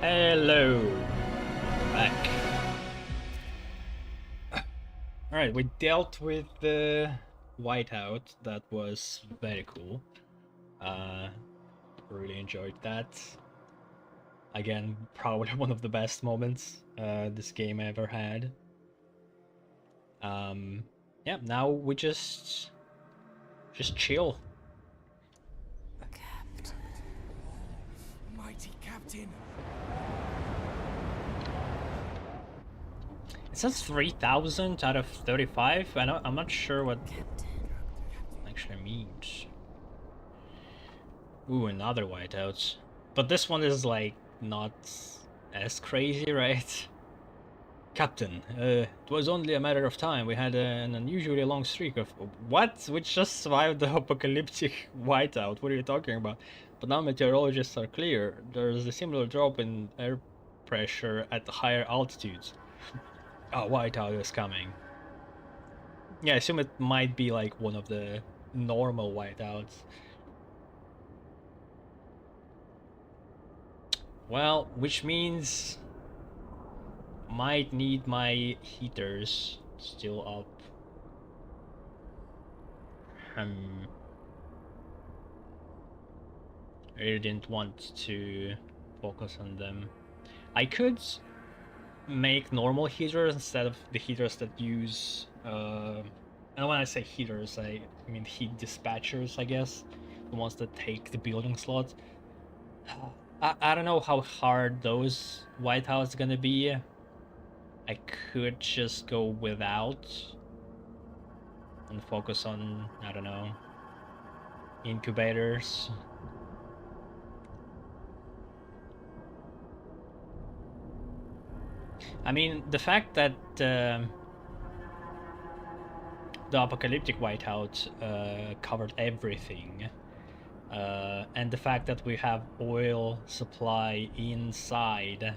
Hello, back. Alright, we dealt with the whiteout. That was very cool. Really enjoyed that. Again, probably one of the best moments this game ever had. Yeah, now we just chill. Captain. Mighty Captain. It says 3,000 out of 35. I'm not sure what Captain. actually means. Ooh, another whiteout. But this one is like not as crazy, right? Captain, it was only a matter of time. We had an unusually long streak of... What? We just survived the apocalyptic whiteout. What are you talking about? But now meteorologists are clear. There's a similar drop in air pressure at higher altitudes. Oh, whiteout is coming. Yeah, I assume it might be like one of the normal whiteouts. Well, which means might need my heaters still up. I really didn't want to focus on them. I could make normal heaters instead of the heaters that use and when I say heaters, I mean heat dispatchers, I guess. The ones that take the building slot. I don't know how hard those whiteouts are gonna be. I could just go without and focus on, I don't know, incubators. I mean, the fact that the apocalyptic whiteout covered everything, and the fact that we have oil supply inside,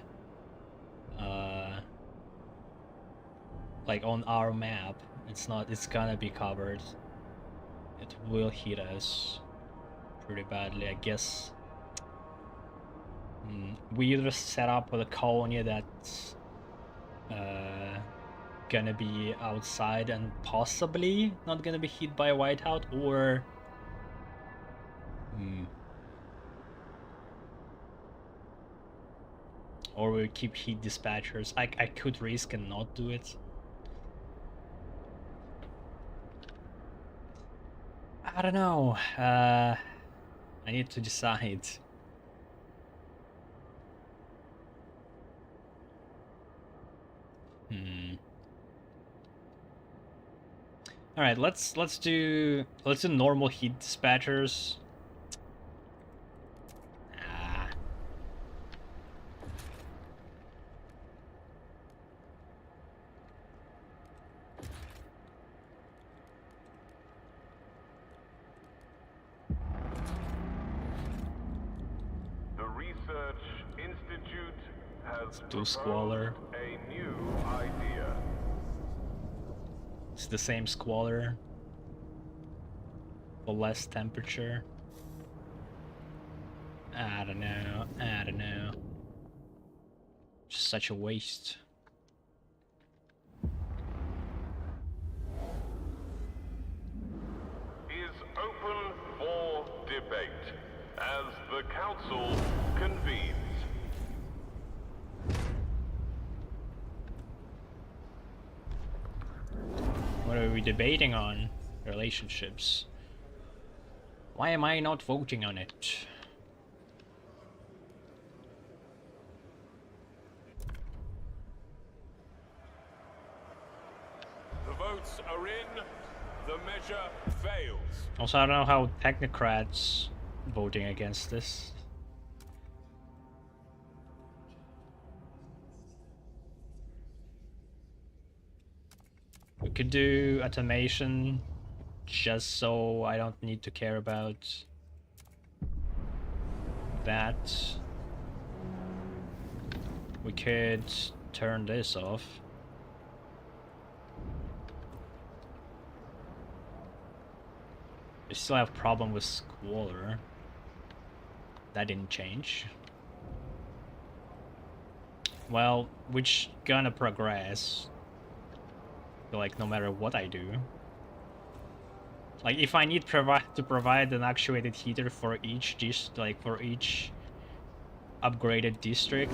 like on our map, it's gonna be covered. It will hit us pretty badly, I guess. We either set up with a colony that's gonna be outside and possibly not gonna be hit by a whiteout, or or we keep heat dispatchers. I could risk and not do it. I don't know. I need to decide. All right, let's do normal heat dispatchers. The Research Institute has Do squalor. a new idea. It's the same squalor, but less temperature. I don't know. Just such a waste. Is open for debate as the Council convenes. What are we debating on? Relationships. Why am I not voting on it? The votes are in. The measure fails. Also, I don't know how Technocrats voting against this. We could do automation just so I don't need to care about that. We could turn this off. We still have problem with squalor. That didn't change. well, which gonna progress. Like, no matter what I do. Like, if I need to provide an actuated heater for each for each upgraded district,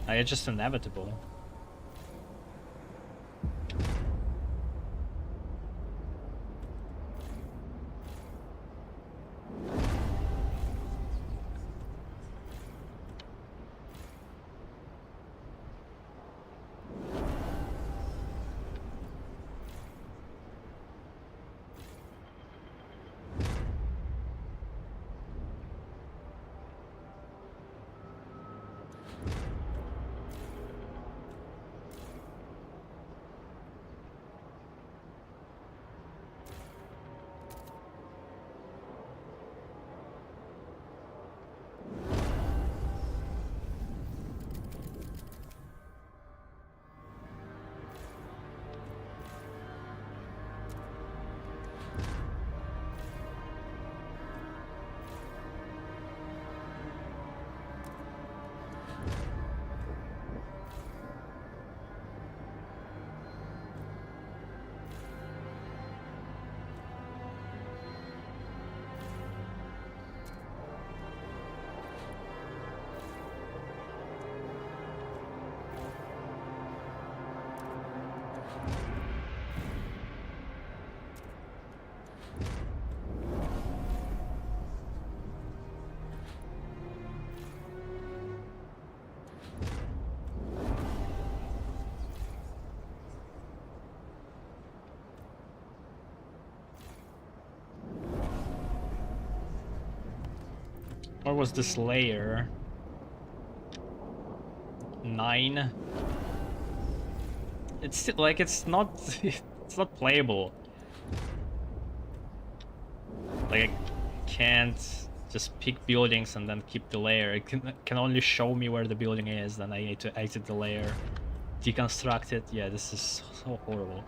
it's just inevitable. Where was this layer? 9. It's like it's not it's not playable. Like, I can't just pick buildings and then keep the layer. It can only show me where the building is, then I need to exit the layer, deconstruct it. Yeah, this is so horrible.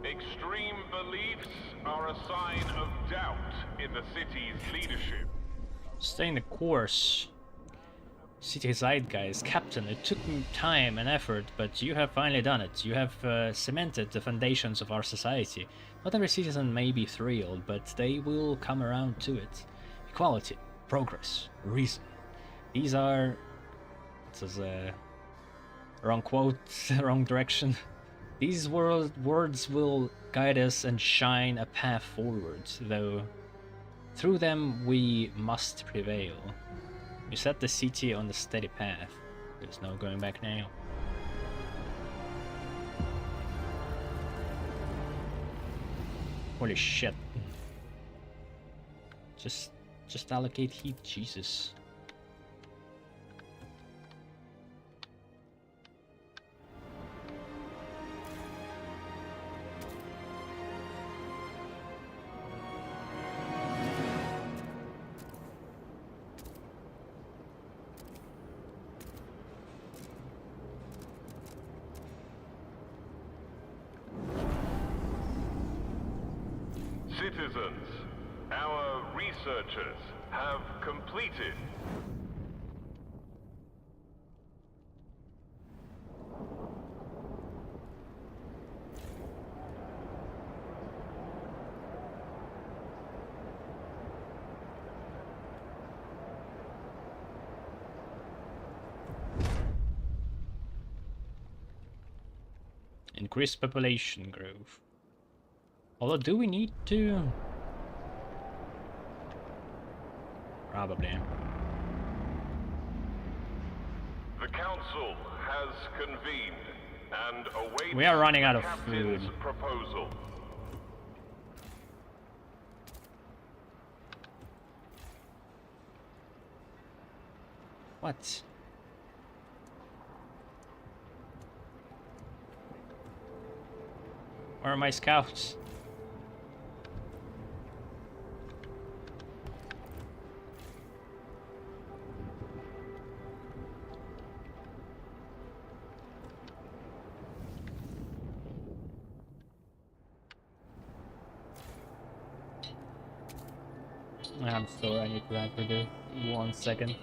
Extreme beliefs are a sign of doubt in the city's leadership. Staying the course. City Zeitgeist. Captain, it took time and effort, but you have finally done it. You have cemented the foundations of our society. Not every citizen may be thrilled, but they will come around to it. Equality, progress, reason. These are... This is a... wrong quote, wrong direction. These words will guide us and shine a path forward, though through them we must prevail. We set the city on a steady path. There's no going back now. Holy shit. Just allocate heat, Jesus. Citizens, our researchers have completed. Increased population growth. Although, do we need to? Probably. The council has convened and awaits We are running out of captain's food. proposal. What? Where are my scouts? I'm sorry, I need to answer this. 1 second.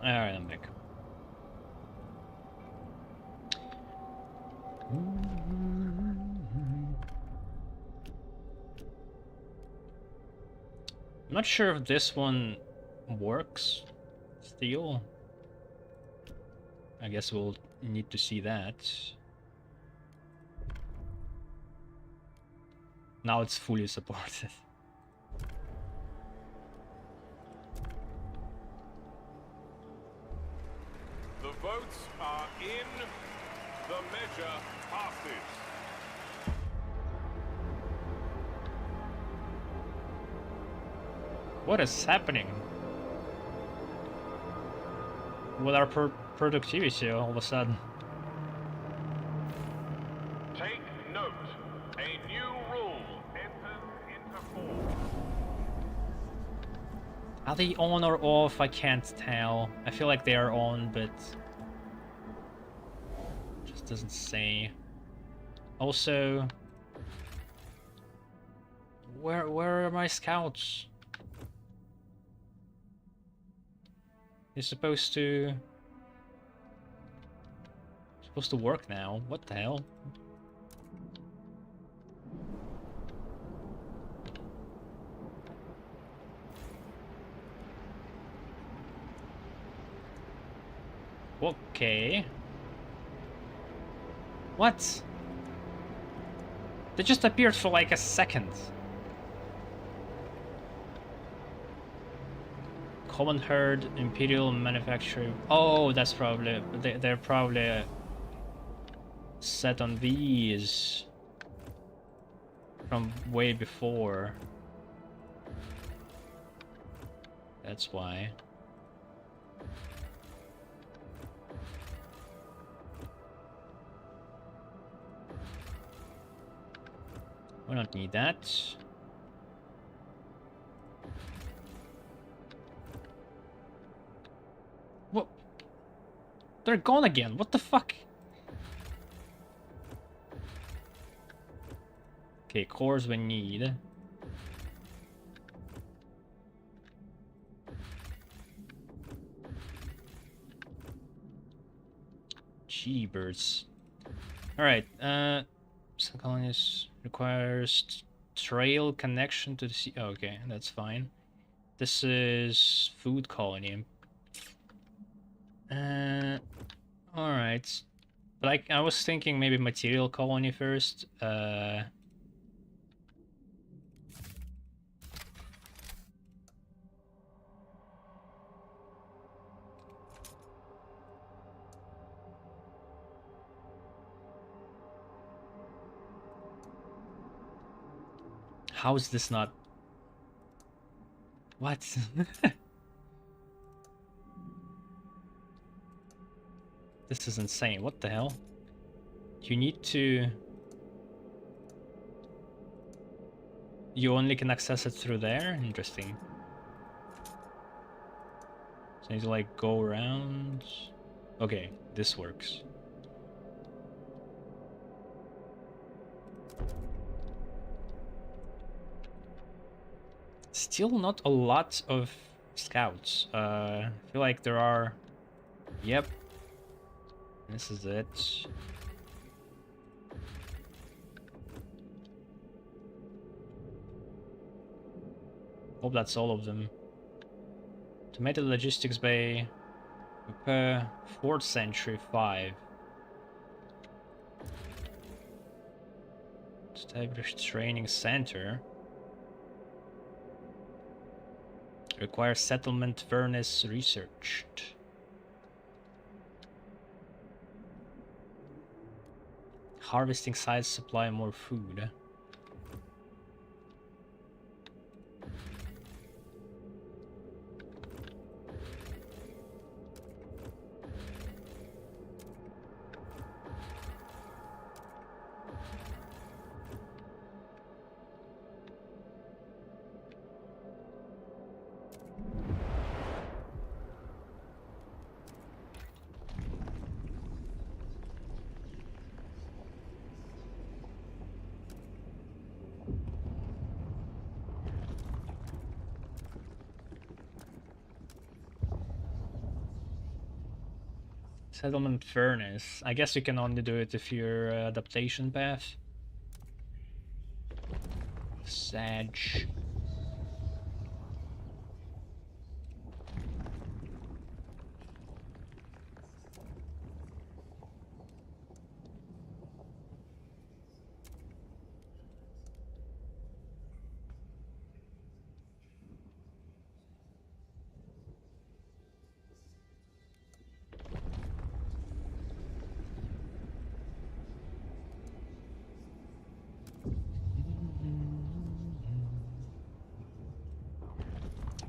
Alright, I'm back. I'm not sure if this one works still. I guess we'll need to see that. Now it's fully supported. The votes are in. The measure passes. What is happening? With our productivity all of a sudden? Take note. A new rule enters into force. Are they on or off? I can't tell. I feel like they are on, but just doesn't say. Also, where are my scouts? It's supposed to work now. What the hell? Okay. What? They just appeared for like a second. Common herd, imperial manufacturing. Oh, that's probably they're probably set on these from way before. That's why. We don't need that. What? They're gone again. What the fuck? Okay, cores we need. Jeebers. Alright, some colonies requires trail connection to the sea. Oh, okay, that's fine. This is food colony. Alright. But I was thinking maybe material colony first. How is this not... What? This is insane. What the hell? You need to... You only can access it through there? Interesting. So you need to like go around... Okay, this works. Still not a lot of scouts. I feel like there are... Yep. This is it. Hope that's all of them. Tomato Logistics Bay. Prepare 4th century 5. Established training center. Requires settlement furnace researched. Harvesting sites supply more food. Settlement furnace. I guess you can only do it if you're adaptation path. Sag.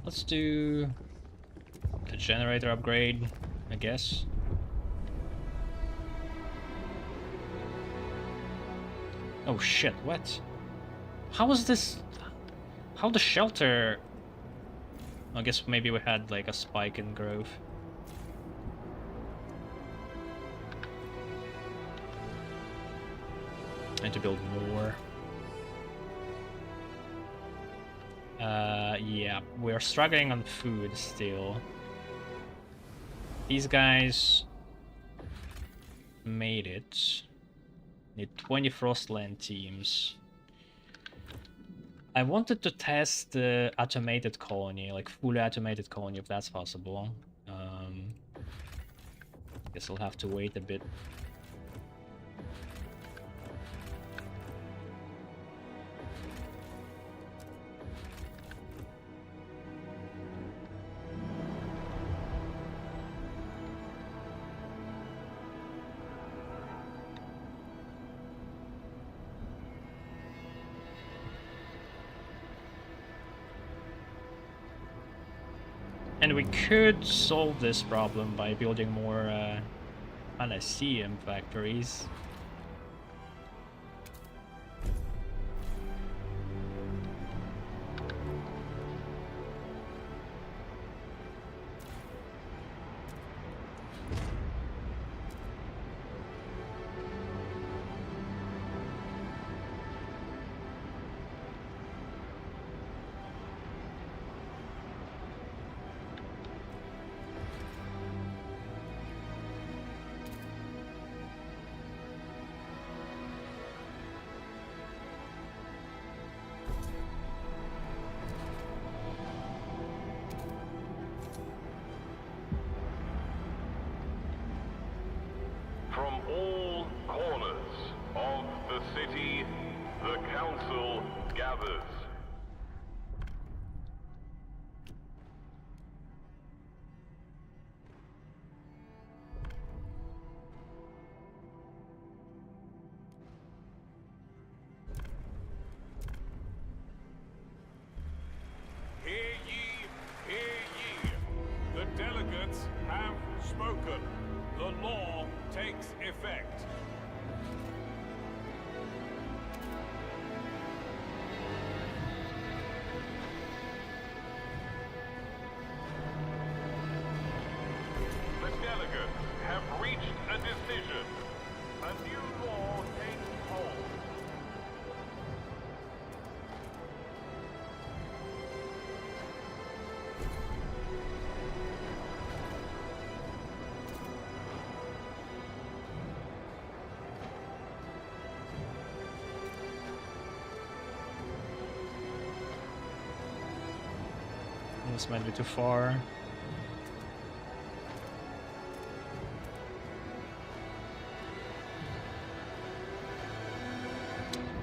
Let's do the generator upgrade, I guess. Oh shit, what? How was this? How the shelter? I guess maybe we had like a spike in growth. I need to build more. Yeah, we're struggling on food still. These guys made it. Need 20 Frostland teams. I wanted to test the automated colony, like fully automated colony, if that's possible. Guess I'll have to wait a bit. And we could solve this problem by building more Anaseum factories. From all corners of the city, the council gathers. Hear ye, hear ye. The delegates have spoken. The law takes effect. The delegates have reached a decision. A new law takes hold. This might be too far.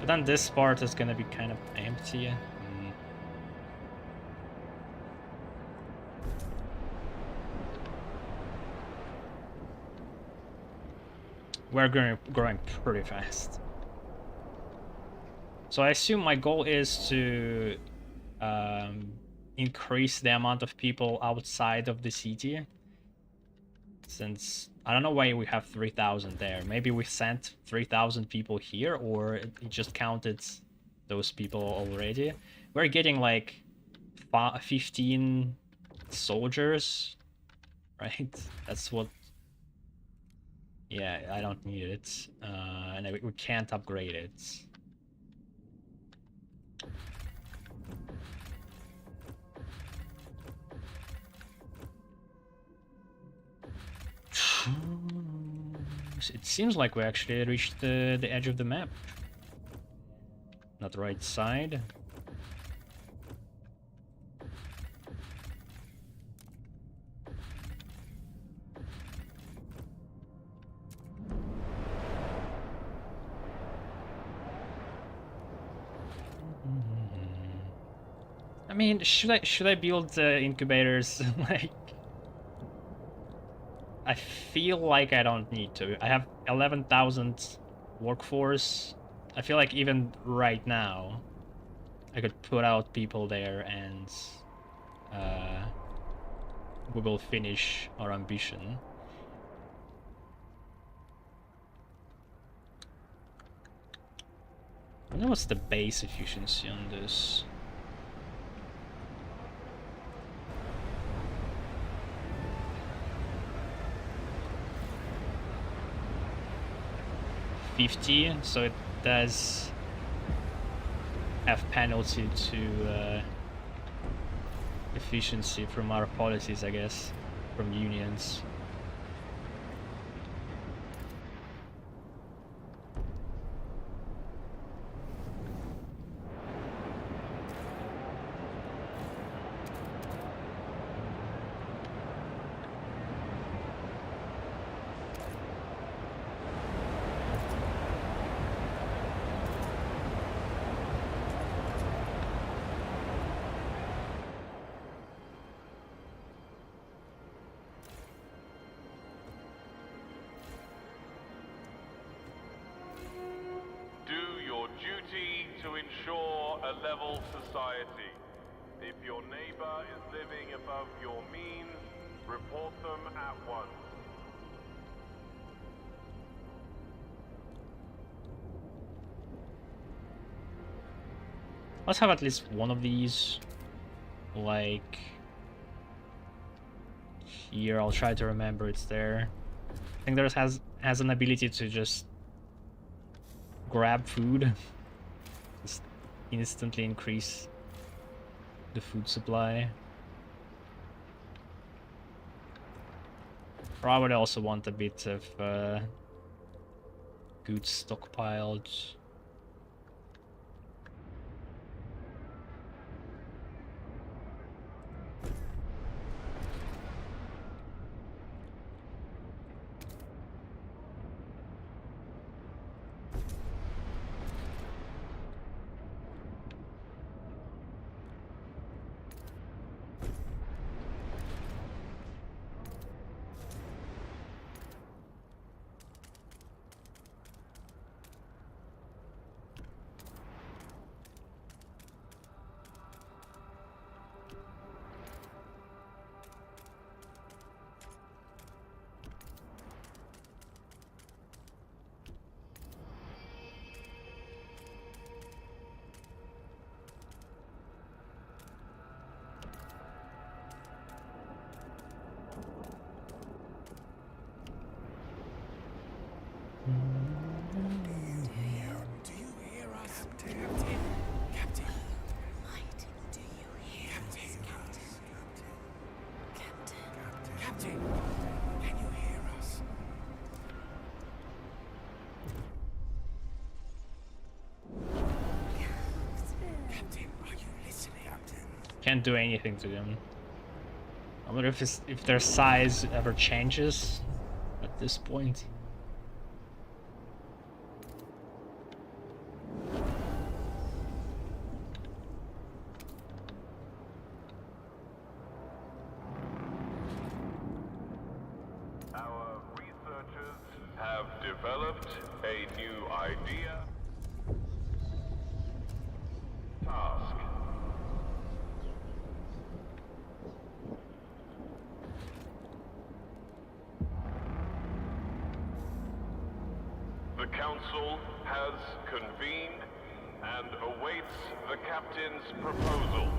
But then this part is gonna be kind of empty. We're growing pretty fast. So I assume my goal is to increase the amount of people outside of the city. Since I don't know why we have 3,000 there. Maybe we sent 3,000 people here, or it just counted those people already. We're getting like 15 soldiers, right? That's what. Yeah, I don't need it, and we can't upgrade it. It seems like we actually reached the edge of the map. Not the right side. I mean, should I build incubators? Like, I feel like I don't need to. I have 11,000 workforce. I feel like even right now, I could put out people there and we will finish our ambition. I wonder what's the base efficiency on this. $50, so it does have penalty to efficiency from our policies, I guess, from unions. To ensure a level society. If your neighbor is living above your means, report them at once. Let's have at least one of these. Like here, I'll try to remember it's there. I think there has an ability to just grab food. Just instantly increase the food supply. Probably also want a bit of goods stockpiled. Can't do anything to them. I wonder if their size ever changes at this point. have developed a new idea. Task. The Council has convened and awaits the Captain's proposal.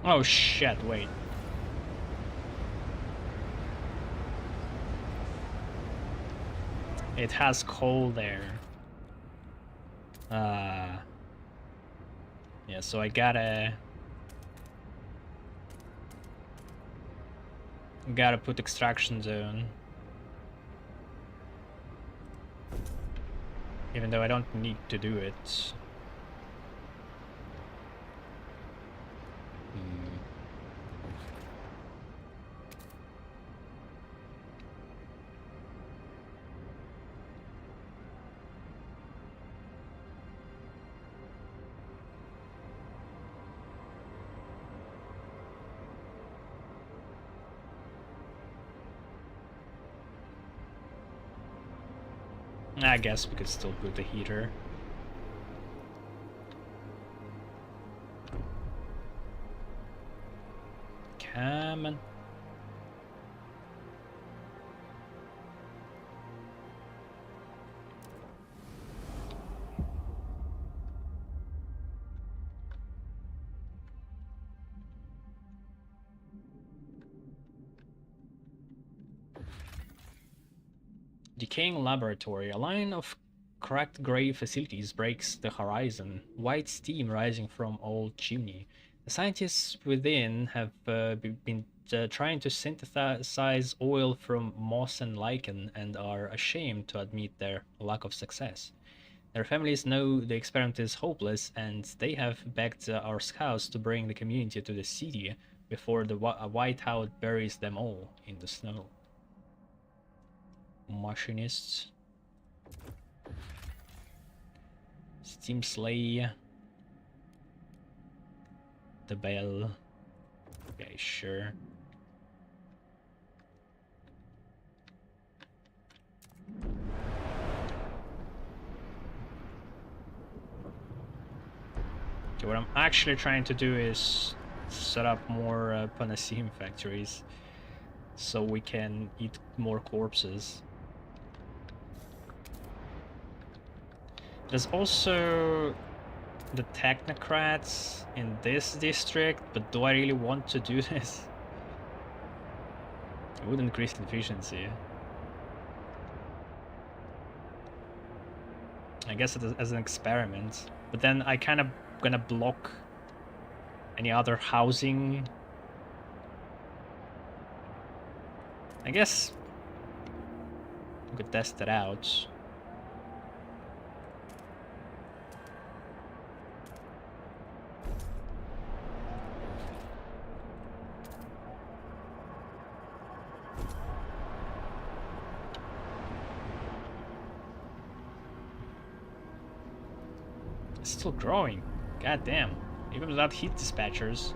Oh shit, wait. It has coal there. Yeah, so I gotta put extraction zone. Even though I don't need to do it. I guess we could still put the heater. Come on. Decaying laboratory. A line of cracked gray facilities breaks the horizon, white steam rising from old chimney. The scientists within have been trying to synthesize oil from moss and lichen and are ashamed to admit their lack of success. Their families know the experiment is hopeless and they have begged our scouts to bring the community to the city before the whiteout buries them all in the snow. Machinists. Steam Slay. The bell. Okay, sure. Okay, what I'm actually trying to do is set up more Panacea factories so we can eat more corpses. There's also the Technocrats in this district, but do I really want to do this? It would increase efficiency. I guess as an experiment, but then I kind of gonna block any other housing. I guess we could test it out. It's still growing. God damn. Even without heat dispatchers.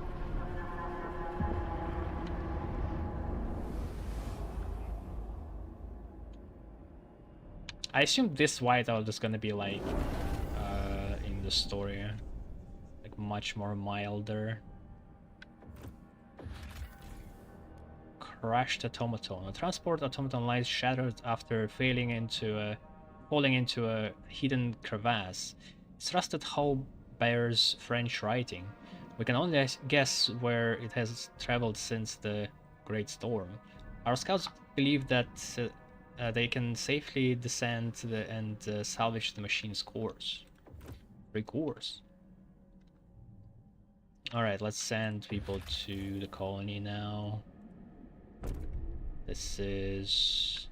I assume this whiteout is gonna be like in the story, like much more milder. Crashed automaton. A transport automaton lies shattered after falling into a hidden crevasse. Its rusted hull bears French writing. We can only guess where it has traveled since the Great Storm. Our scouts believe that they can safely descend and salvage the machine's cores. 3 cores. Alright, let's send people to the colony now. This is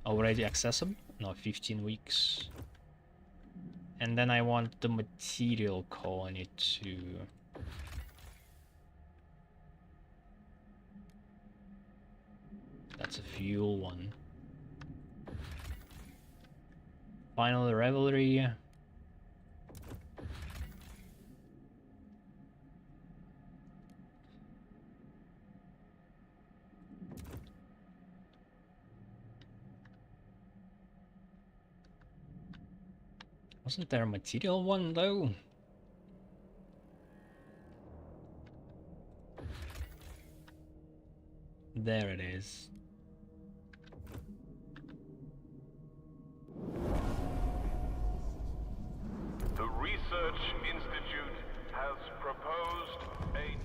already accessible. No, 15 weeks. And then I want the material colony to... That's a fuel one. Final revelry. Wasn't there a material one though? There it is. The Research Institute has proposed a...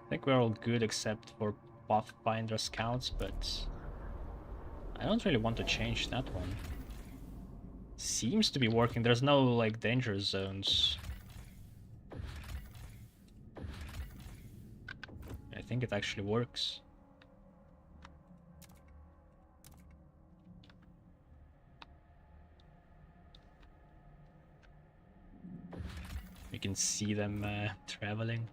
I think we're all good except for Pathfinder scouts, but I don't really want to change that one. Seems to be working. There's no like danger zones. I think it actually works. You can see them traveling.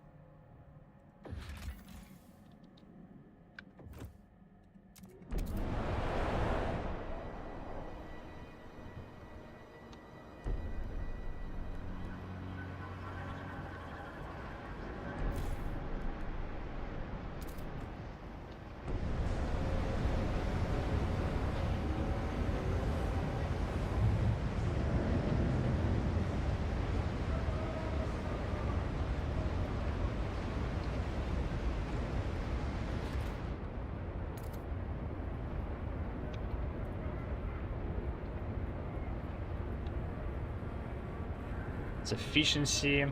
It's efficiency.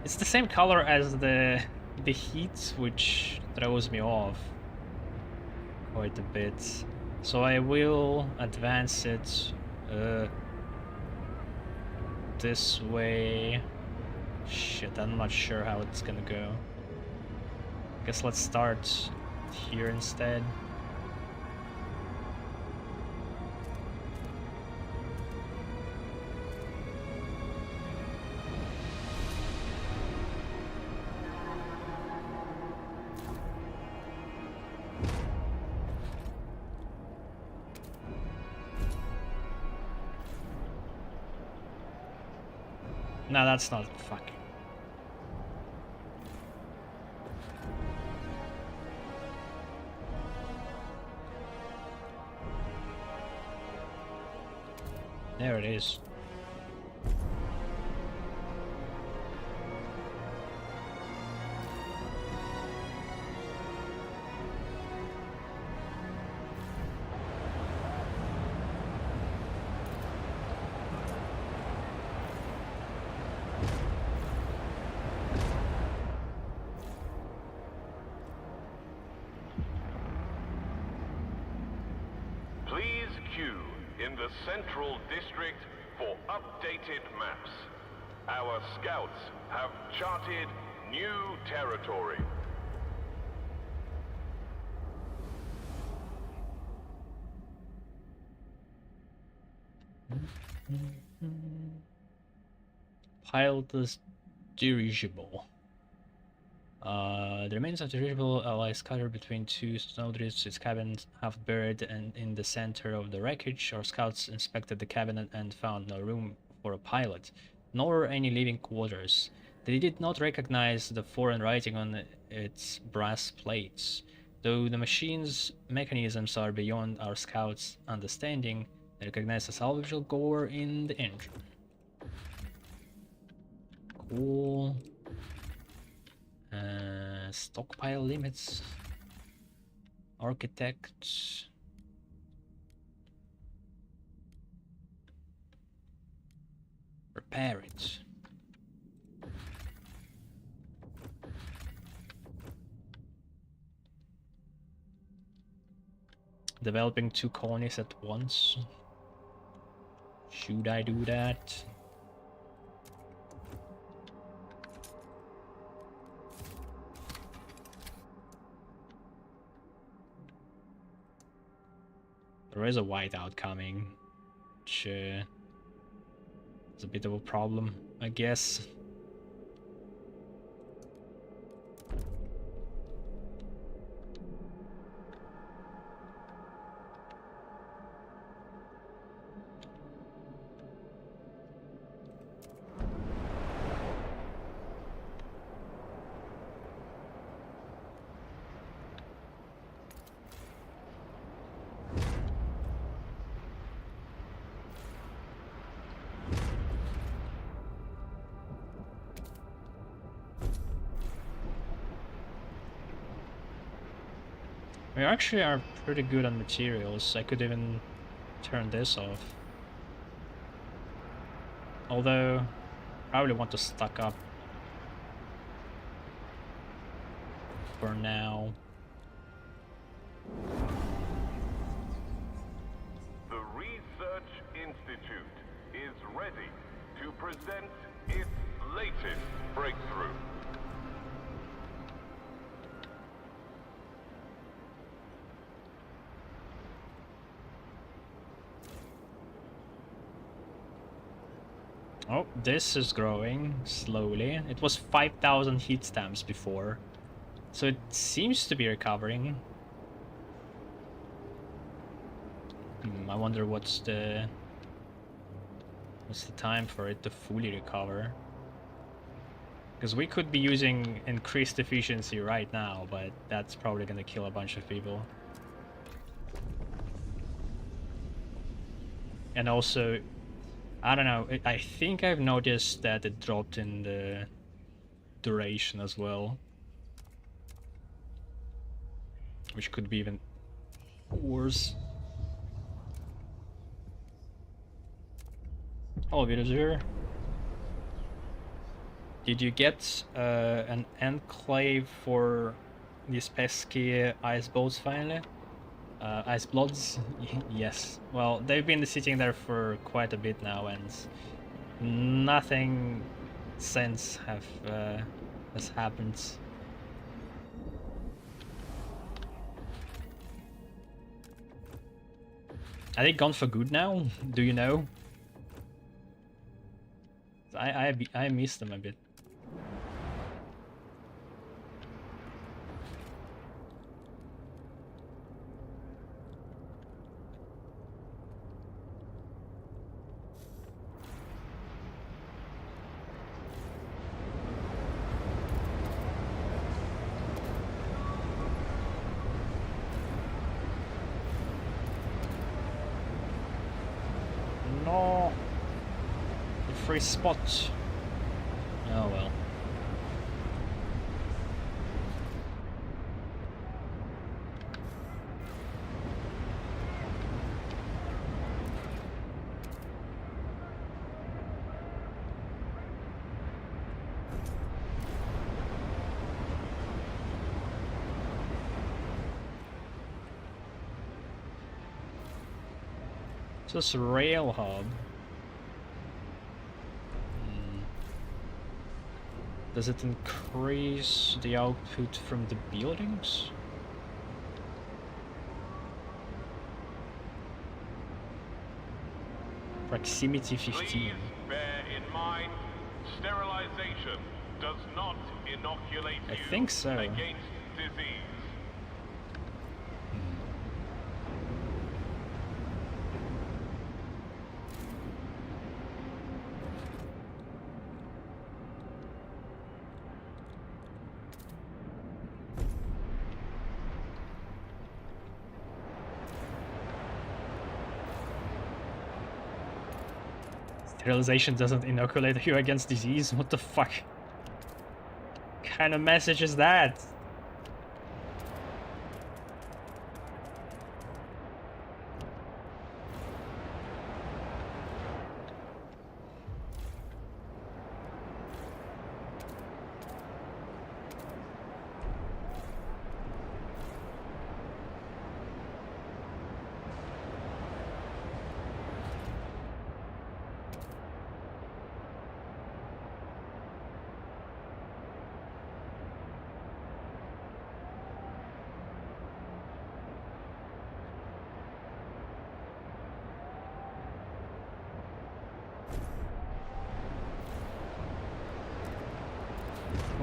It's the same color as the heat, which throws me off quite a bit. So I will advance it this way. Shit, I'm not sure how it's gonna go. Guess let's start here instead. No, that's not. Fuck. There it is. Please queue in the Central District for updated maps. Our scouts have charted new territory. Pilotless dirigible. The remains of the dirigible lie scattered between two snowdrifts. Its cabin half buried and in the center of the wreckage. Our scouts inspected the cabin and found no room for a pilot, nor any living quarters. They did not recognize the foreign writing on its brass plates. Though the machine's mechanisms are beyond our scouts' understanding, they recognize a salvageable core in the engine. Cool. Stockpile limits. Architects. Repair it. Developing 2 colonies at once. Should I do that? There is a whiteout coming, which is a bit of a problem, I guess. We actually are pretty good on materials. I could even turn this off. Although, I probably want to stock up for now. The Research Institute is ready to present its latest breakthrough. Oh, this is growing slowly. It was 5,000 heat stamps before, so it seems to be recovering. I wonder what's the time for it to fully recover. Because we could be using increased efficiency right now, but that's probably gonna kill a bunch of people. And also, I don't know, I think I've noticed that it dropped in the duration as well. Which could be even worse. Hello, villager. Did you get an enclave for these pesky ice boats finally? Ice bloods? Yes. Well, they've been sitting there for quite a bit now, and nothing since has happened. Are they gone for good now? Do you know? I missed them a bit. No, the free spot. Oh well. This rail hub. Does it increase the output from the buildings? Proximity 15. Please bear in mind sterilization does not inoculate I you think so. against disease. Sterilization doesn't inoculate you against disease? What the fuck? Kind of message is that?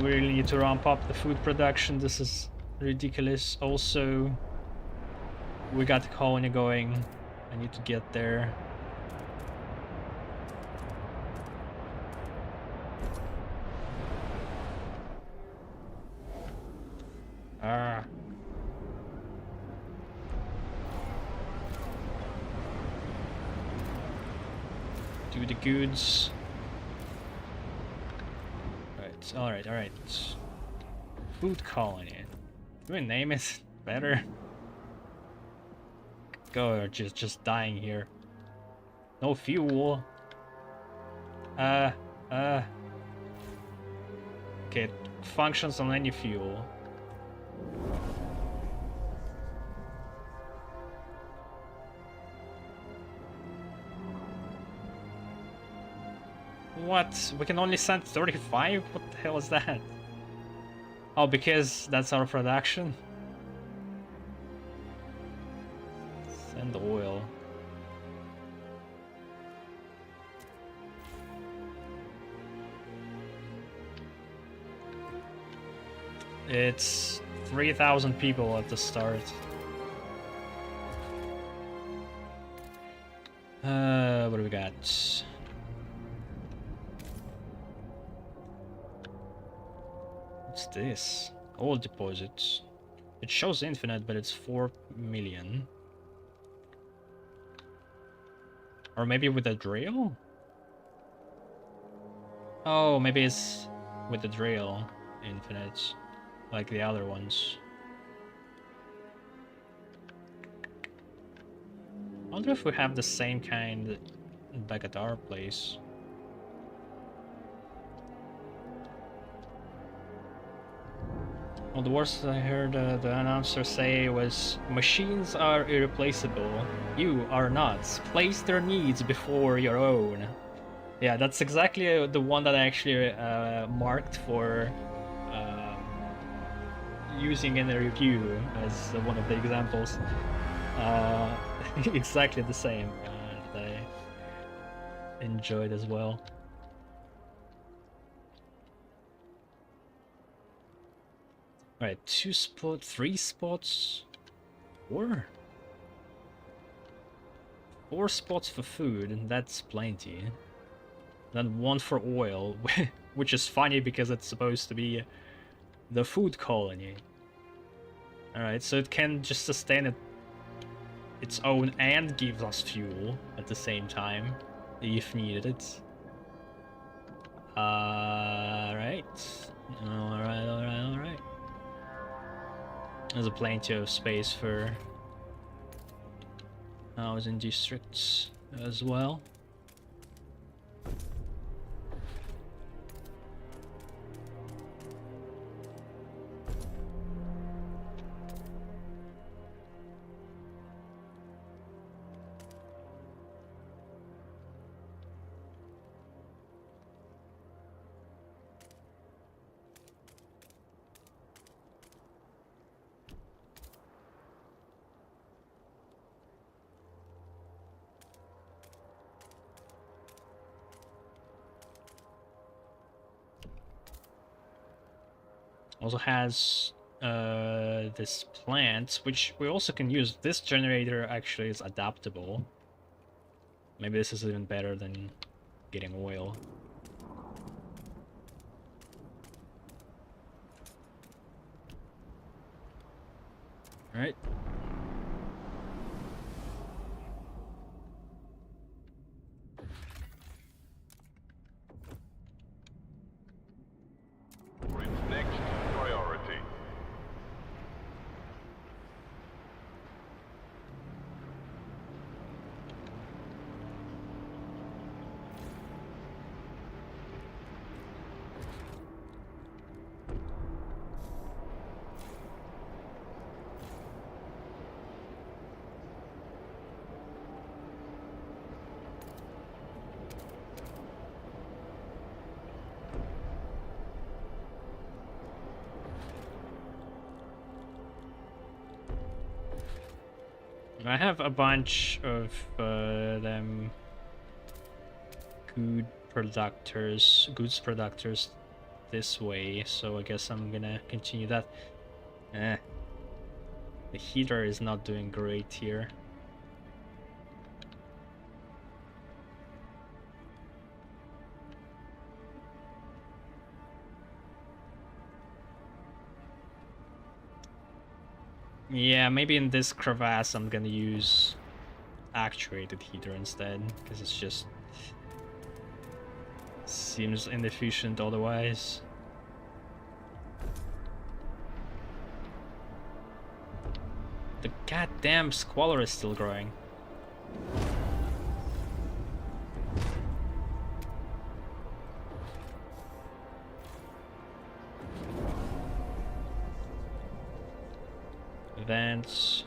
We really need to ramp up the food production. This is ridiculous. Also, we got the colony going. I need to get there. Ah. Do the goods. Alright, alright. Food colony. Can we name it better? Go, or just dying here. No fuel. Okay, it functions on any fuel. What? We can only send 35? What the hell is that? Oh, because that's our production? Send oil. It's 3,000 people at the start. What do we got? What's this? Oil deposits. It shows infinite, but it's 4 million. Or maybe with a drill? Oh, maybe it's with the drill infinite, like the other ones. I wonder if we have the same kind back at our place. Well, the worst I heard the announcer say was, "Machines are irreplaceable. You are not. Place their needs before your own." Yeah, that's exactly the one that I actually marked for using in a review as one of the examples. Exactly the same that I enjoyed as well. Alright, 3 spots, 4? 4 spots for food, and that's plenty. Then 1 for oil, which is funny because it's supposed to be the food colony. Alright, so it can just sustain its own and give us fuel at the same time, if needed. Alright. Alright. There's plenty of space for housing districts as well. Also has this plant, which we also can use. This generator actually is adaptable. Maybe this is even better than getting oil. Alright. For its next priority. I have a bunch of them goods producers this way, so I guess I'm gonna continue that. The heater is not doing great here. Yeah, maybe in this crevasse I'm gonna use actuated heater instead, because it's just seems inefficient otherwise. The goddamn squalor is still growing. Vents.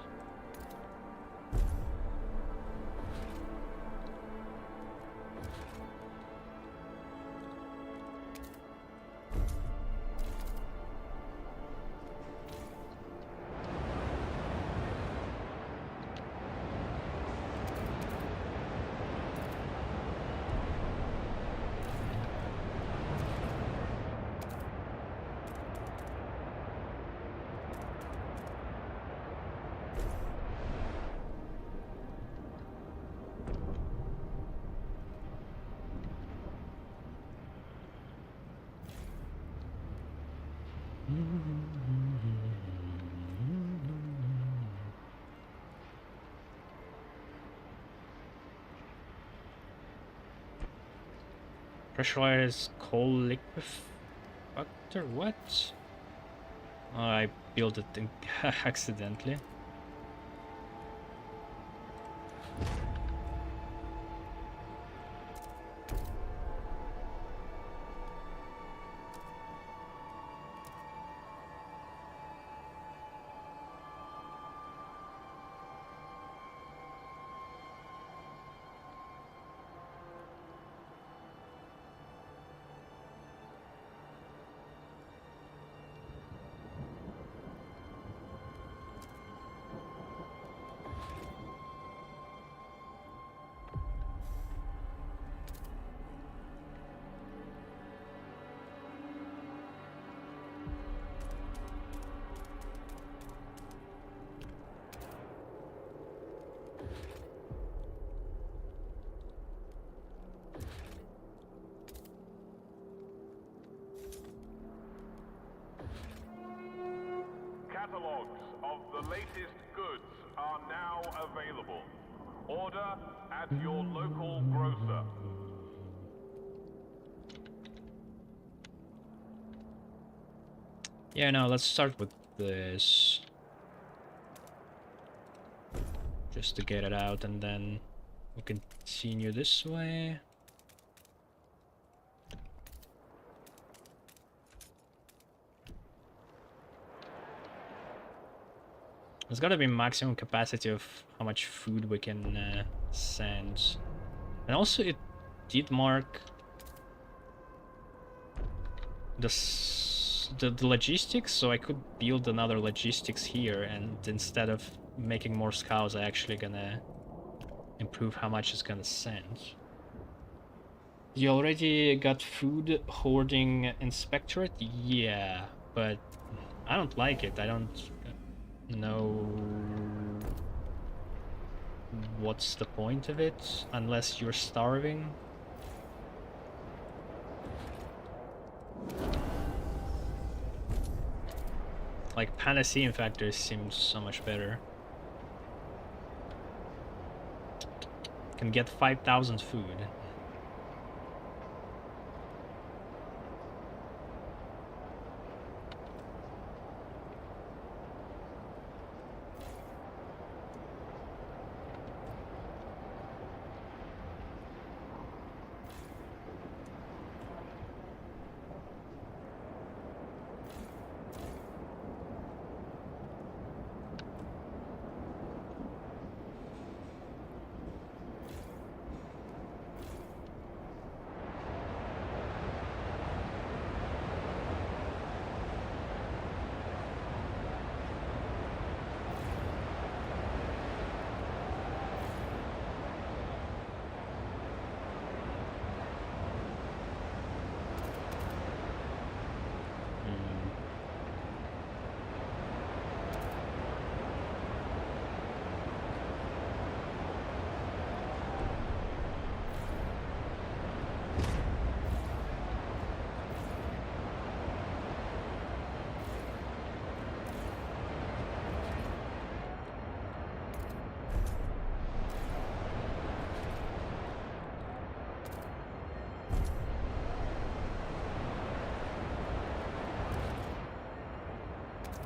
Pressurized coal liquefactor? What? Oh, I built it accidentally. Catalogs of the latest goods are now available. Order at your local grocer. Yeah, no, let's start with this. Just to get it out, and then we'll continue this way. There's gotta be maximum capacity of how much food we can send. And also it did mark the logistics, so I could build another logistics here, and instead of making more scouts, I actually gonna improve how much it's gonna send. You already got food hoarding inspectorate? Yeah, but I don't like it. I don't know what's the point of it unless you're starving. Like Panacea factors seems so much better. Can get 5,000 food.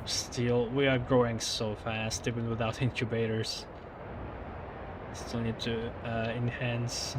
Still, we are growing so fast, even without incubators. Still need to enhance.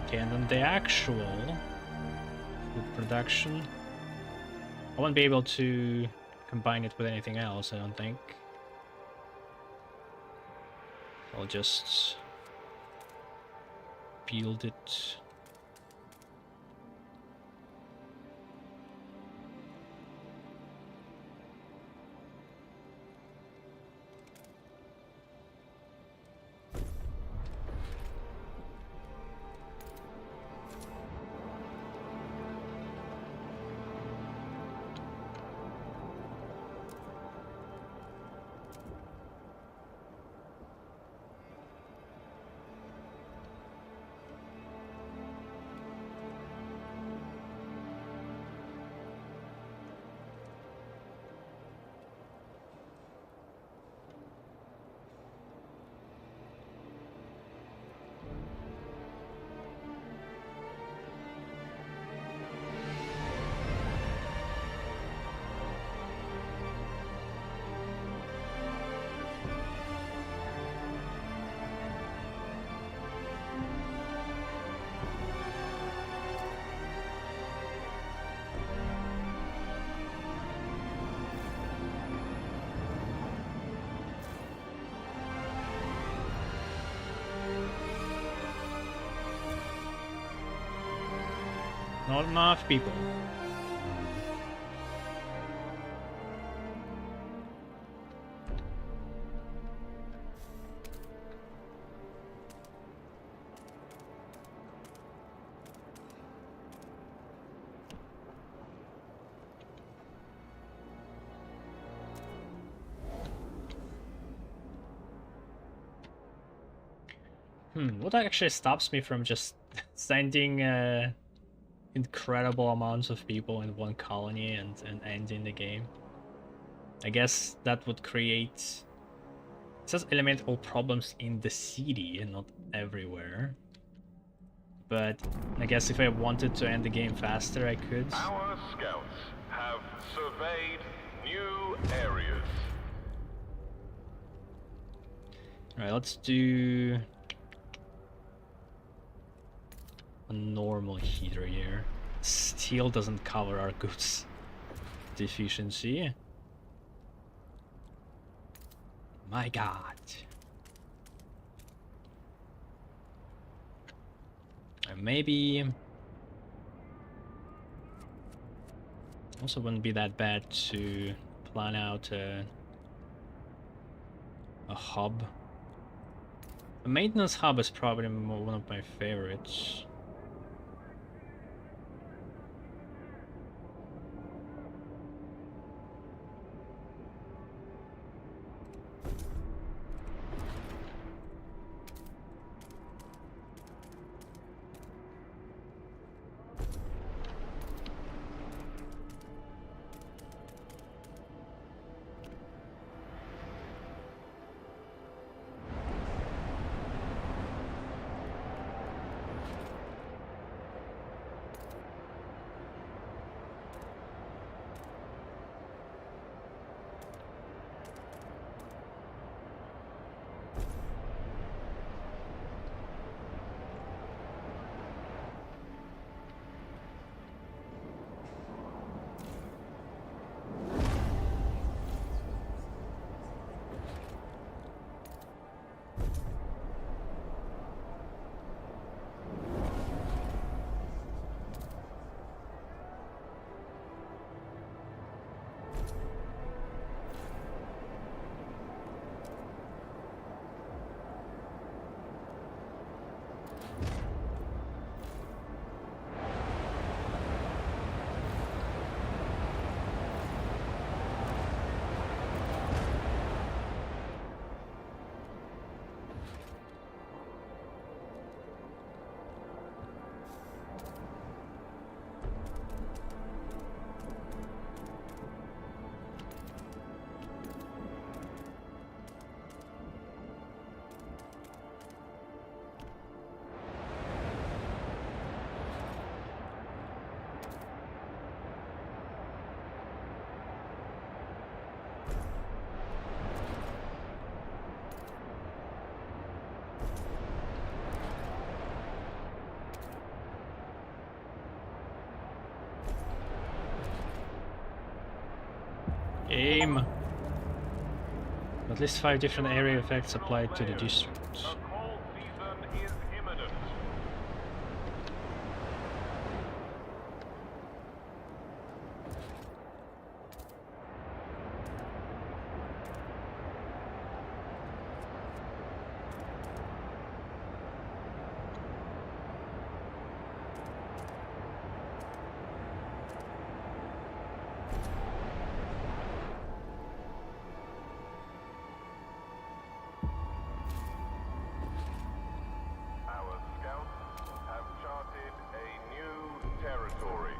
Okay, and then the actual food production, I won't be able to combine it with anything else, I don't think. I'll just build it. Not enough people. What actually stops me from just sending incredible amounts of people in one colony and ending the game? I guess that would create... It says eliminate all problems in the city and not everywhere. But I guess if I wanted to end the game faster, I could. Our scouts have surveyed new areas. Alright, let's do a normal heater here. Steel doesn't cover our goods deficiency. My god. Maybe also wouldn't be that bad to plan out a hub. A maintenance hub is probably one of my favorites. Aim. At least 5 different area effects applied to the district. A cold season is imminent. Our scouts have charted a new territory.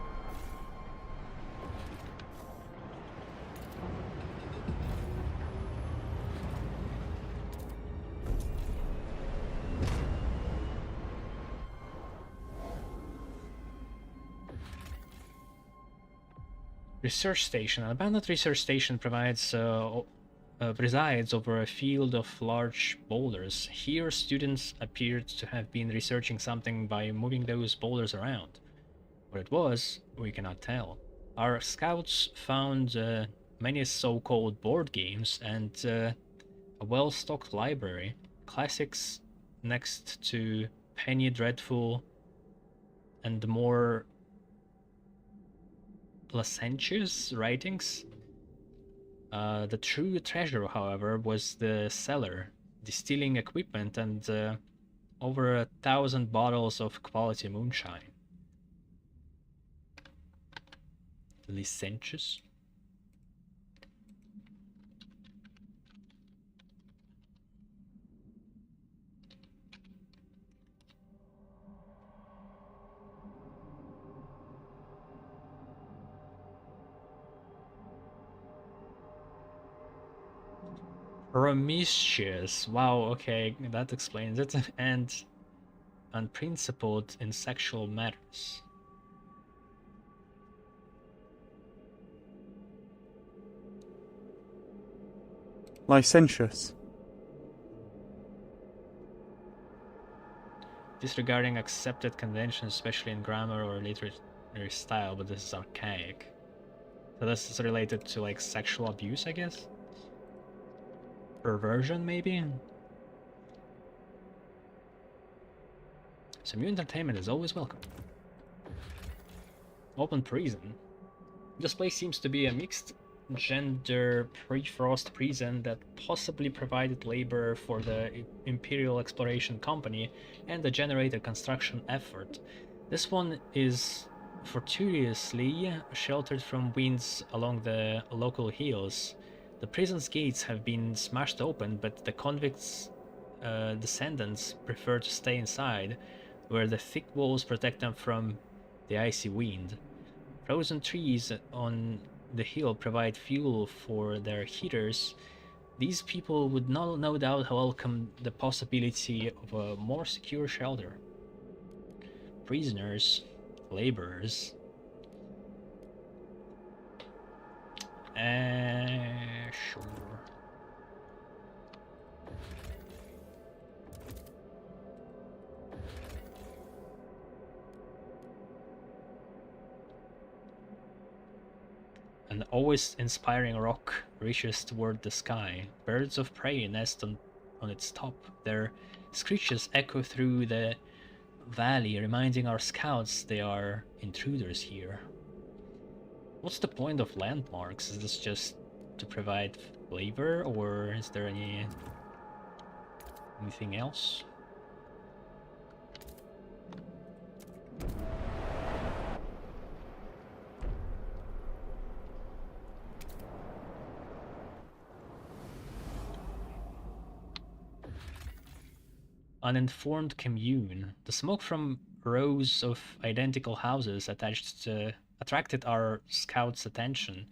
Research station. An abandoned research station presides over a field of large boulders. Here, students appeared to have been researching something by moving those boulders around. What it was, we cannot tell. Our scouts found many so-called board games and a well-stocked library. Classics next to Penny Dreadful and the more licentious writings. The true treasure, however, was the cellar, distilling equipment and over 1,000 bottles of quality moonshine. Licentious? Promiscuous. Wow, okay, that explains it. And unprincipled in sexual matters. Licentious. Disregarding accepted conventions, especially in grammar or literary style, but this is archaic. So this is related to like sexual abuse, I guess? Perversion, maybe? Some new entertainment is always welcome. Open prison. This place seems to be a mixed gender pre-frost prison that possibly provided labor for the Imperial Exploration Company and the generator construction effort. This one is fortuitously sheltered from winds along the local hills. The prison's gates have been smashed open, but the convicts' descendants prefer to stay inside, where the thick walls protect them from the icy wind. Frozen trees on the hill provide fuel for their heaters. These people would no doubt welcome the possibility of a more secure shelter. Prisoners, laborers. Sure. An always inspiring rock reaches toward the sky. Birds of prey nest on its top. Their screeches echo through the valley, reminding our scouts they are intruders here. What's the point of landmarks? Is this just to provide flavor, or is there anything else? Uninformed commune. The smoke from rows of identical houses attracted our scouts' attention.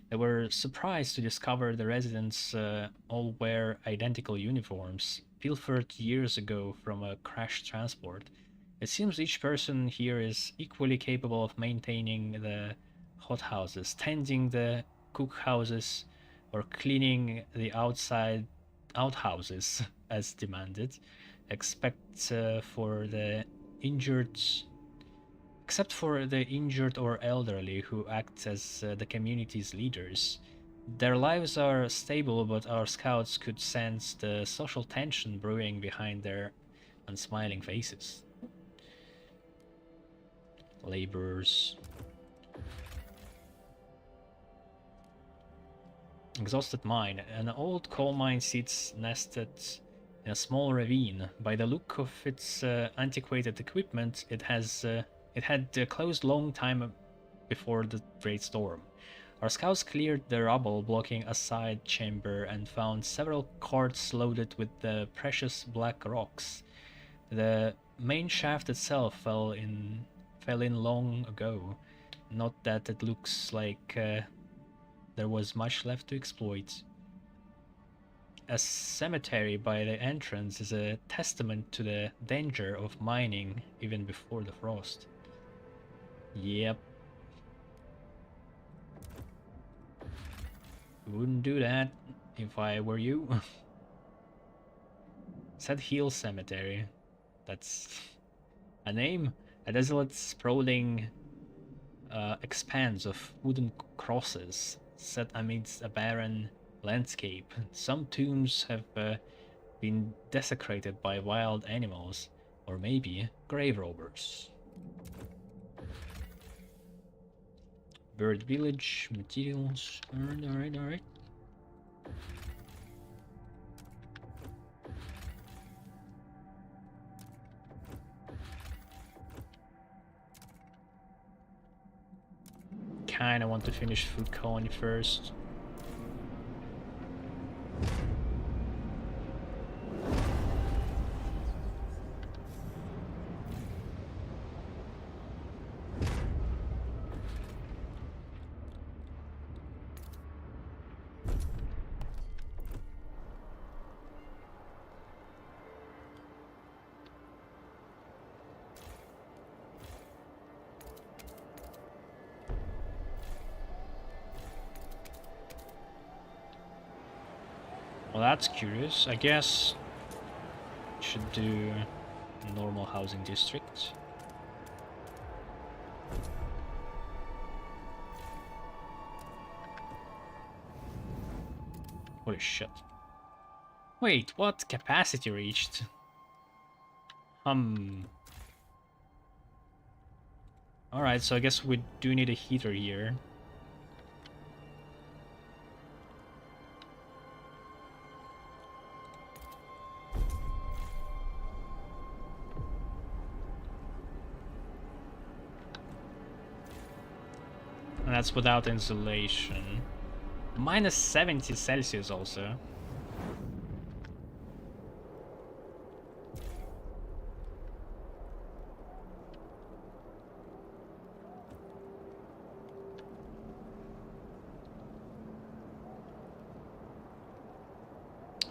They were surprised to discover the residents all wear identical uniforms, pilfered years ago from a crashed transport. It seems each person here is equally capable of maintaining the hothouses, tending the cookhouses, or cleaning the outside outhouses as demanded, except for the injured or elderly who act as the community's leaders. Their lives are stable, but our scouts could sense the social tension brewing behind their unsmiling faces. Laborers. Exhausted mine. An old coal mine sits nested in a small ravine. By the look of its antiquated equipment, it had closed long time before the great storm. Our scouts cleared the rubble, blocking a side chamber, and found several carts loaded with the precious black rocks. The main shaft itself fell in long ago. Not that it looks like there was much left to exploit. A cemetery by the entrance is a testament to the danger of mining even before the frost. Yep. Wouldn't do that if I were you. Said Hill Cemetery. That's a name? A desolate, sprawling expanse of wooden crosses set amidst a barren landscape. Some tombs have been desecrated by wild animals, or maybe grave robbers. Bird village, materials. Alright. Kinda want to finish Food Colony first. Well, that's curious. I guess should do a normal housing district. Holy shit. Wait, what? Capacity reached? Alright, so I guess we do need a heater here. And that's without insulation. Minus 70 Celsius also.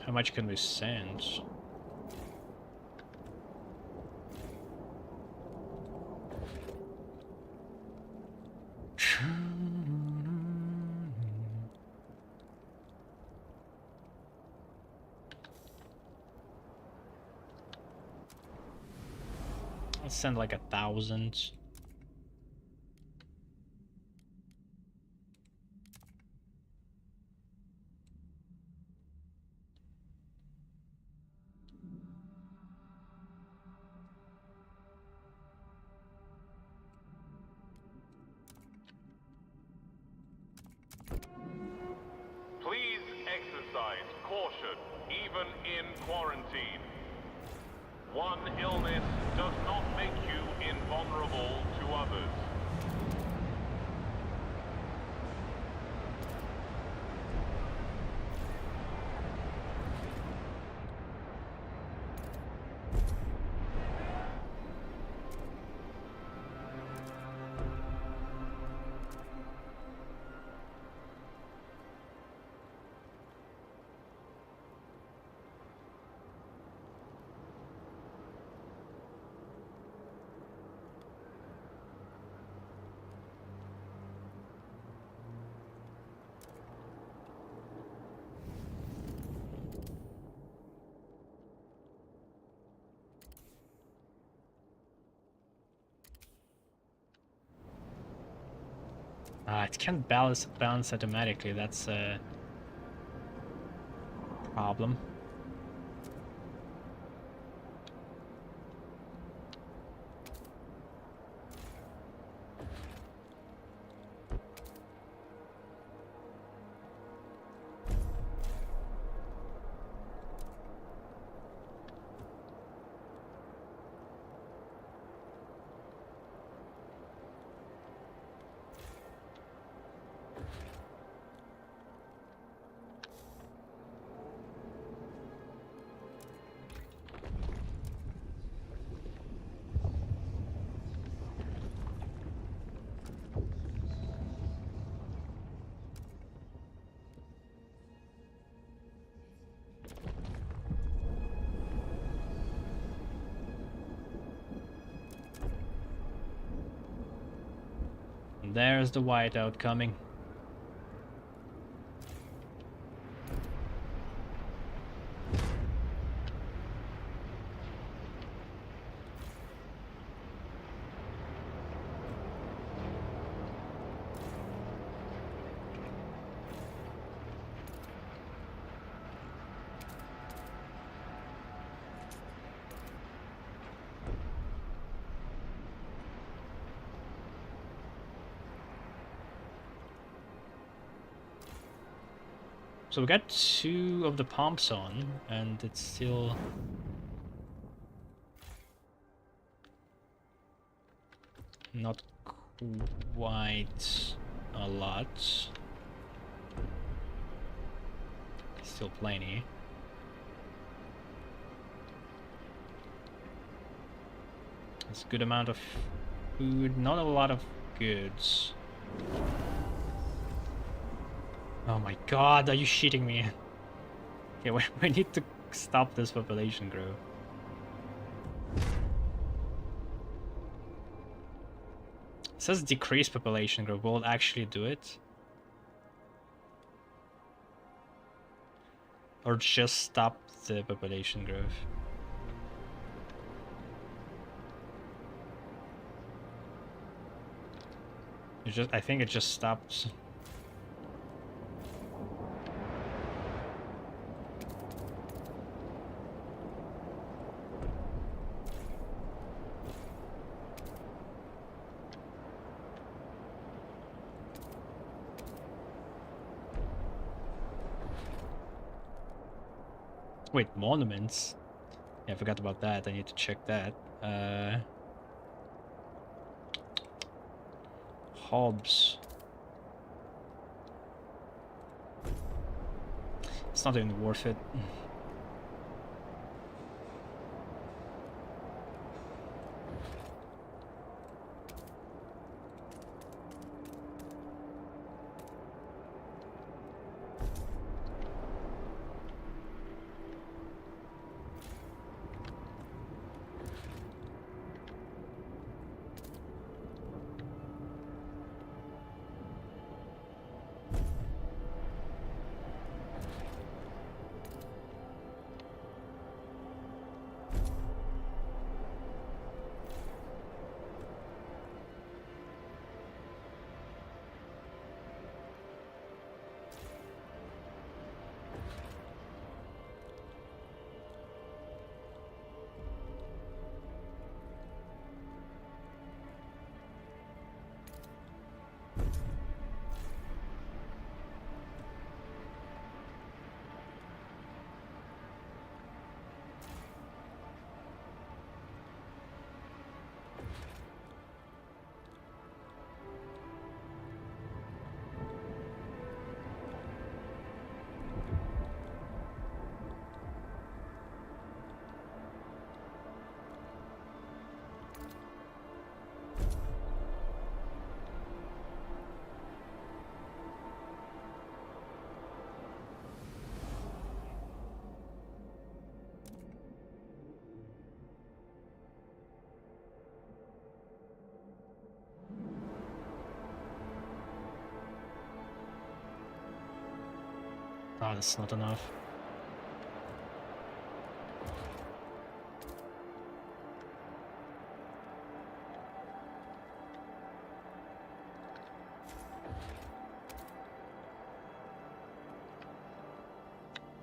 How much can we send? Let's send like 1,000. Please exercise caution, even in quarantine. One illness does not make you invulnerable to others. It can't balance automatically. That's problem. There's the whiteout coming. So we got 2 of the pumps on, and it's still... not quite a lot. Still plenty. It's a good amount of food, not a lot of goods. Oh my god, are you shitting me? Okay, we need to stop this population growth. It says decrease population growth. Will it actually do it? Or just stop the population growth? I think it just stops. Wait, monuments? Yeah, I forgot about that. I need to check that. Hobs. It's not even worth it. Oh, that's not enough.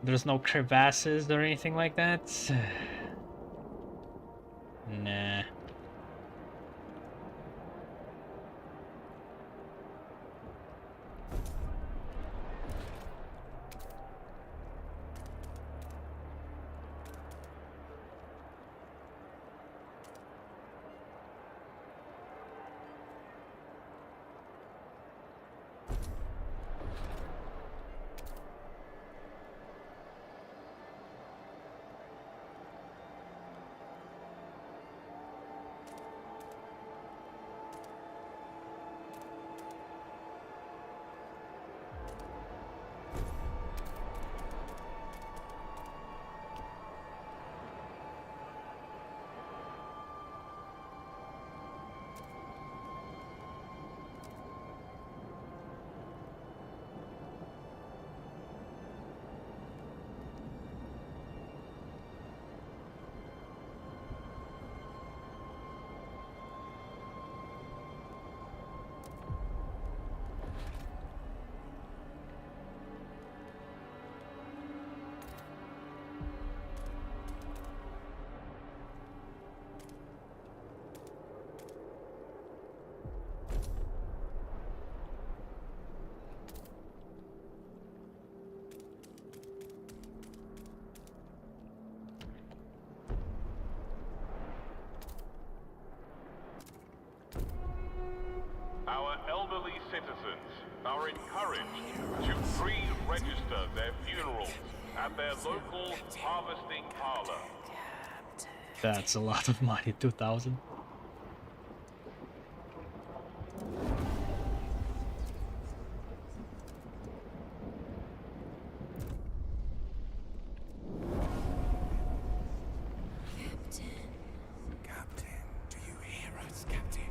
There's no crevasses or anything like that. Nah. Our elderly citizens are encouraged to pre-register their funerals at their local harvesting parlor. That's a lot of money, 2,000. Captain, do you hear us, Captain?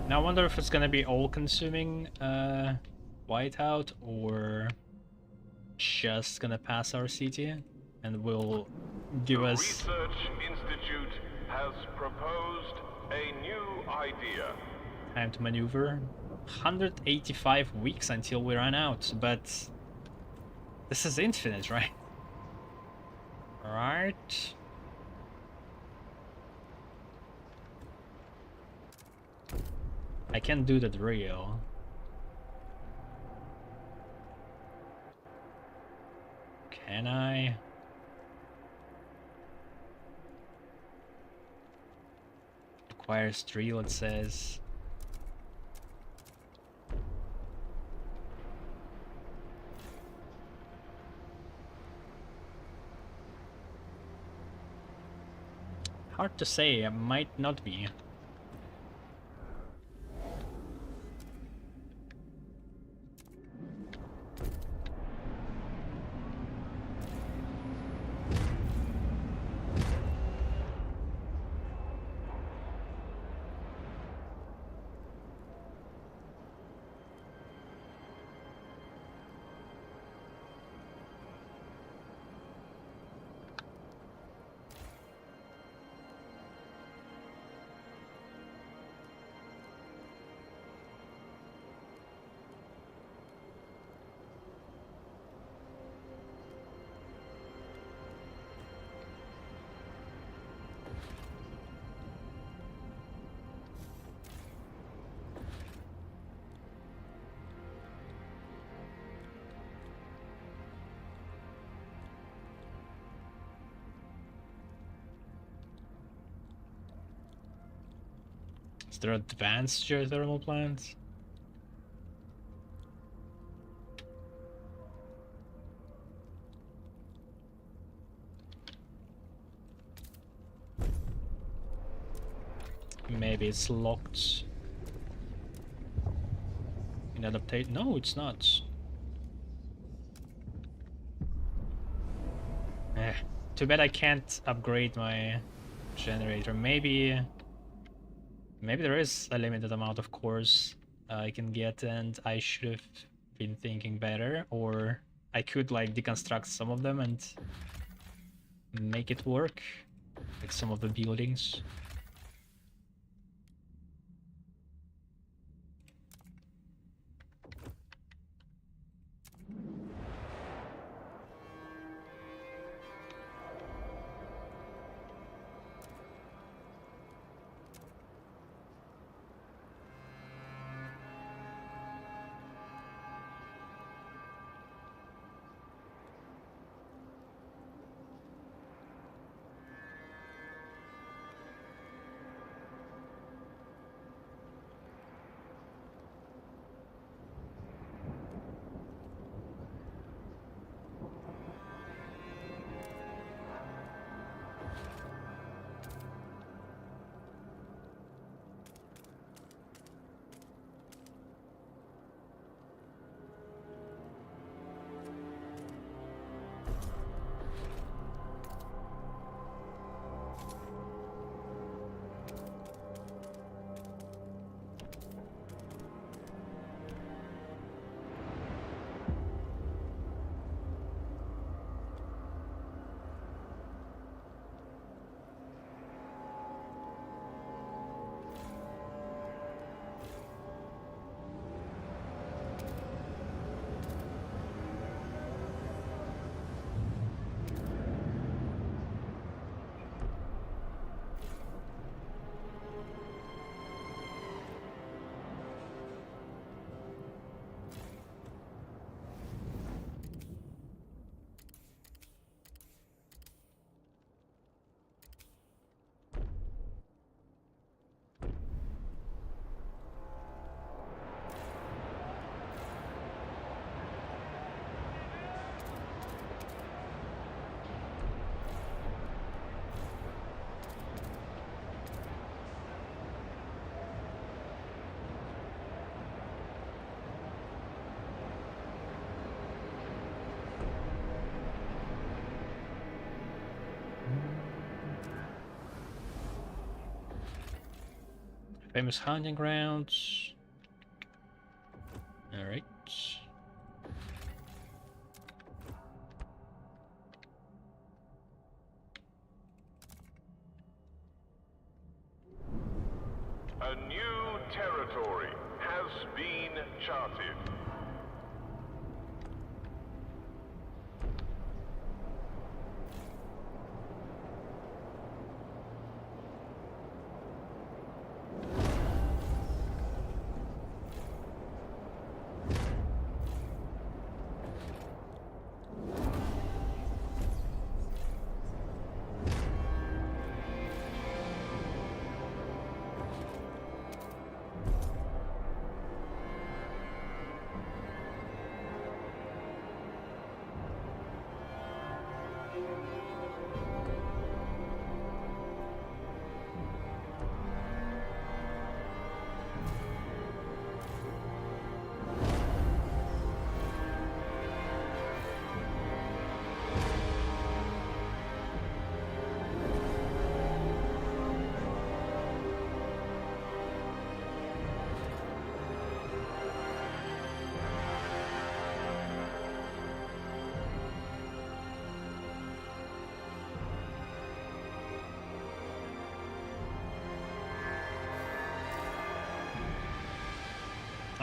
Now I wonder if it's gonna be all-consuming whiteout or just gonna pass our CT and will give The us Research Institute has proposed a new idea. time to maneuver. 185 weeks until we run out, but this is infinite, right? Right. I can do the drill. Can I? Requires drill, it says. Hard to say, it might not be. Is there advanced geothermal plants? Maybe it's locked in adaptate. No, it's not. Too bad I can't upgrade my generator. Maybe Maybe there is a limited amount of cores I can get, and I should have been thinking better, or I could like deconstruct some of them and make it work, like some of the buildings. Famous hunting grounds. Alright. A new territory has been charted.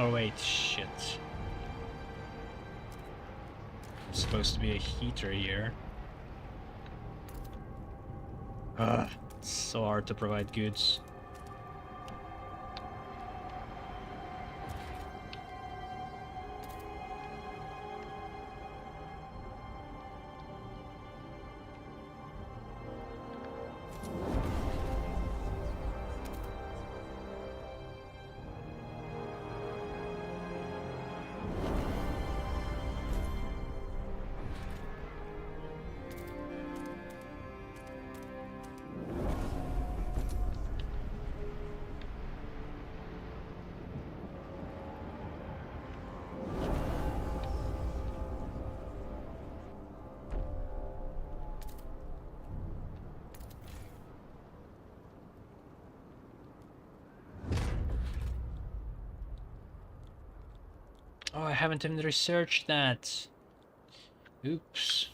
Oh wait, shit. It's supposed to be a heater here. It's so hard to provide goods. Oh, I haven't even researched that. Oops.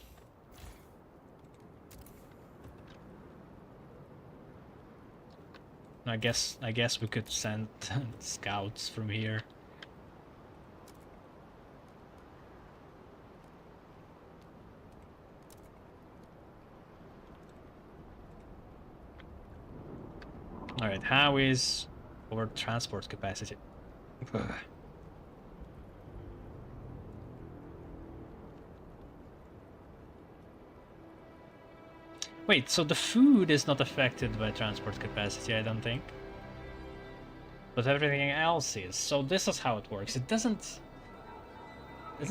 I guess we could send scouts from here. All right, how is our transport capacity? Wait, so the food is not affected by transport capacity, I don't think. But everything else is. So this is how it works. It doesn't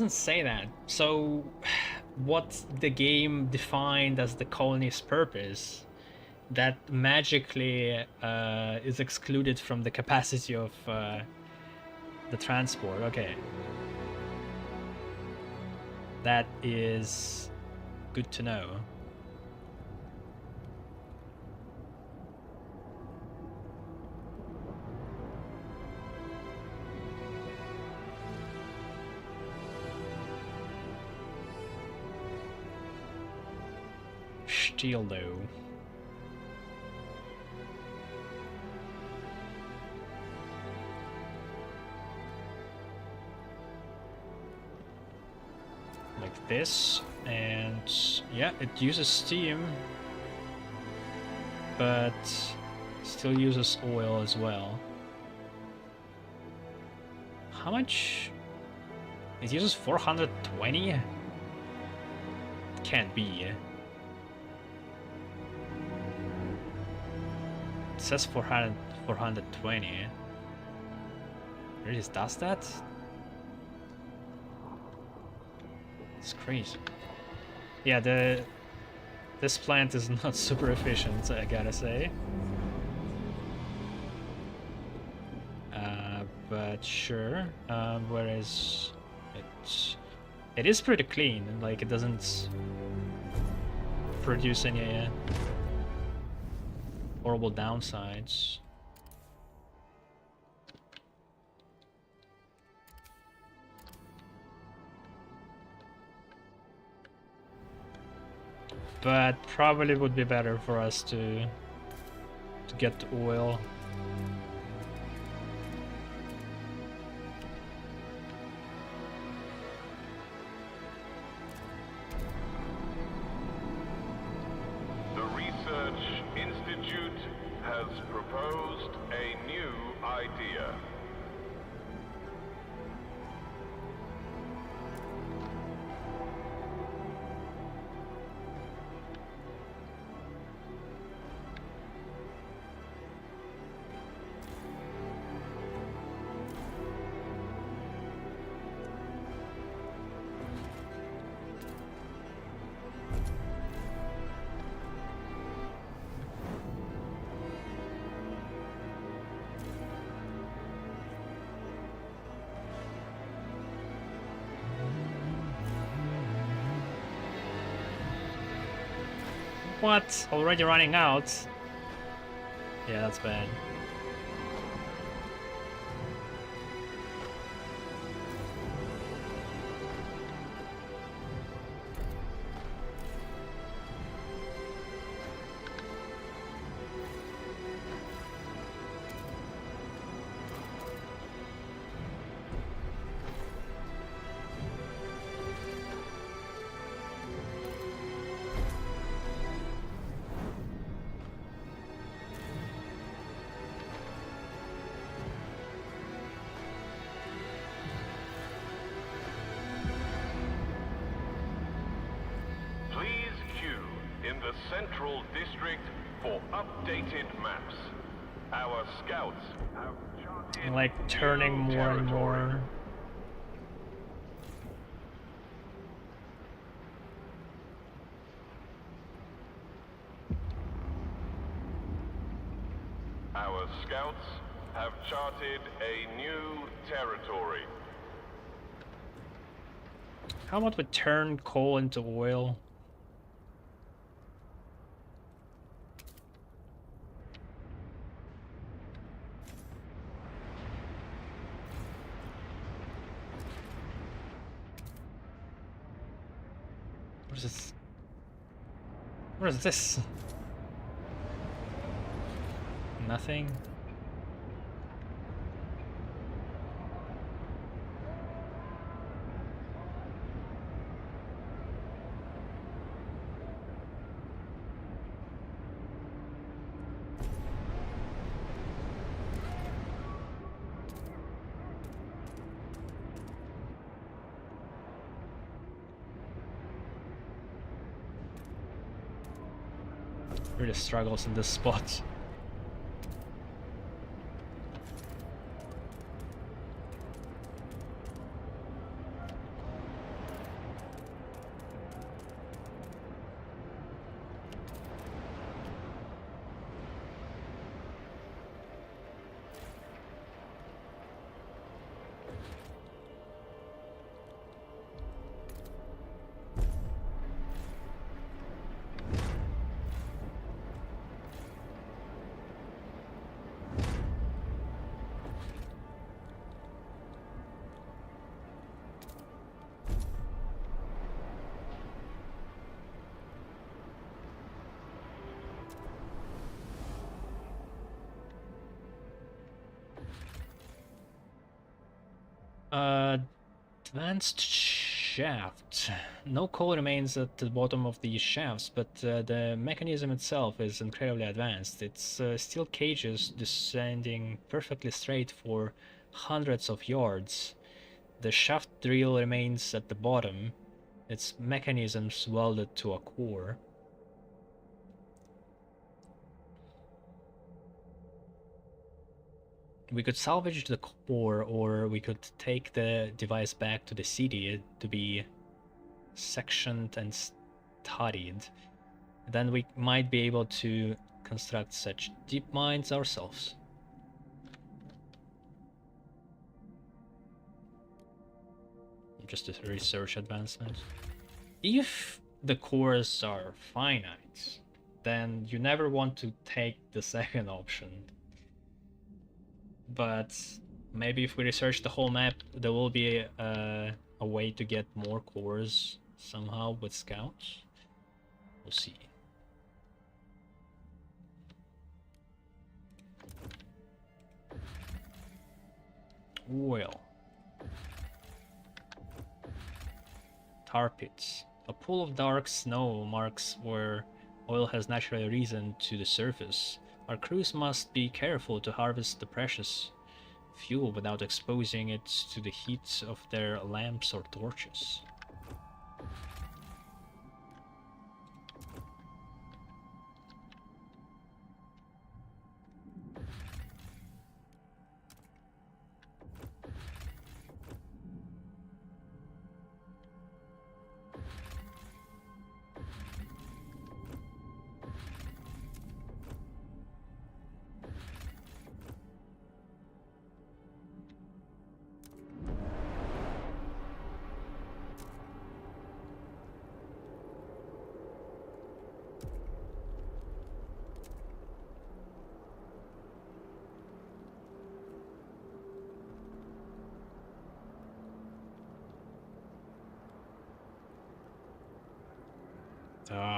say that. So what the game defined as the colony's purpose, that magically is excluded from the capacity of the transport. Okay. That is good to know. Steel though. Like this, and yeah, it uses steam, but still uses oil as well. How much? It uses 420? Can't be. It says 420. It really does that? It's crazy. Yeah, this plant is not super efficient, I gotta say. But sure. Whereas it is pretty clean. Like, it doesn't produce any horrible downsides. But probably would be better for us to get the oil. The Research Institute has proposed a new idea. What? Already running out? Yeah, that's bad. In the Central District for updated maps. Our scouts have charted Like turning new more and territory. more. Our scouts have charted a new territory. How about we turn coal into oil? What is this? What is this? Nothing. Really struggles in this spot. Advanced shaft. No coal remains at the bottom of these shafts, but the mechanism itself is incredibly advanced. It's steel cages descending perfectly straight for hundreds of yards. The shaft drill remains at the bottom, its mechanisms welded to a core. We could salvage the core, or we could take the device back to the city to be sectioned and studied. Then we might be able to construct such deep mines ourselves. Just a research advancement. If the cores are finite, then you never want to take the second option. But maybe if we research the whole map, there will be a way to get more cores somehow with scouts. We'll see. Oil. Tar pits. A pool of dark snow marks where oil has naturally risen to the surface. Our crews must be careful to harvest the precious fuel without exposing it to the heat of their lamps or torches.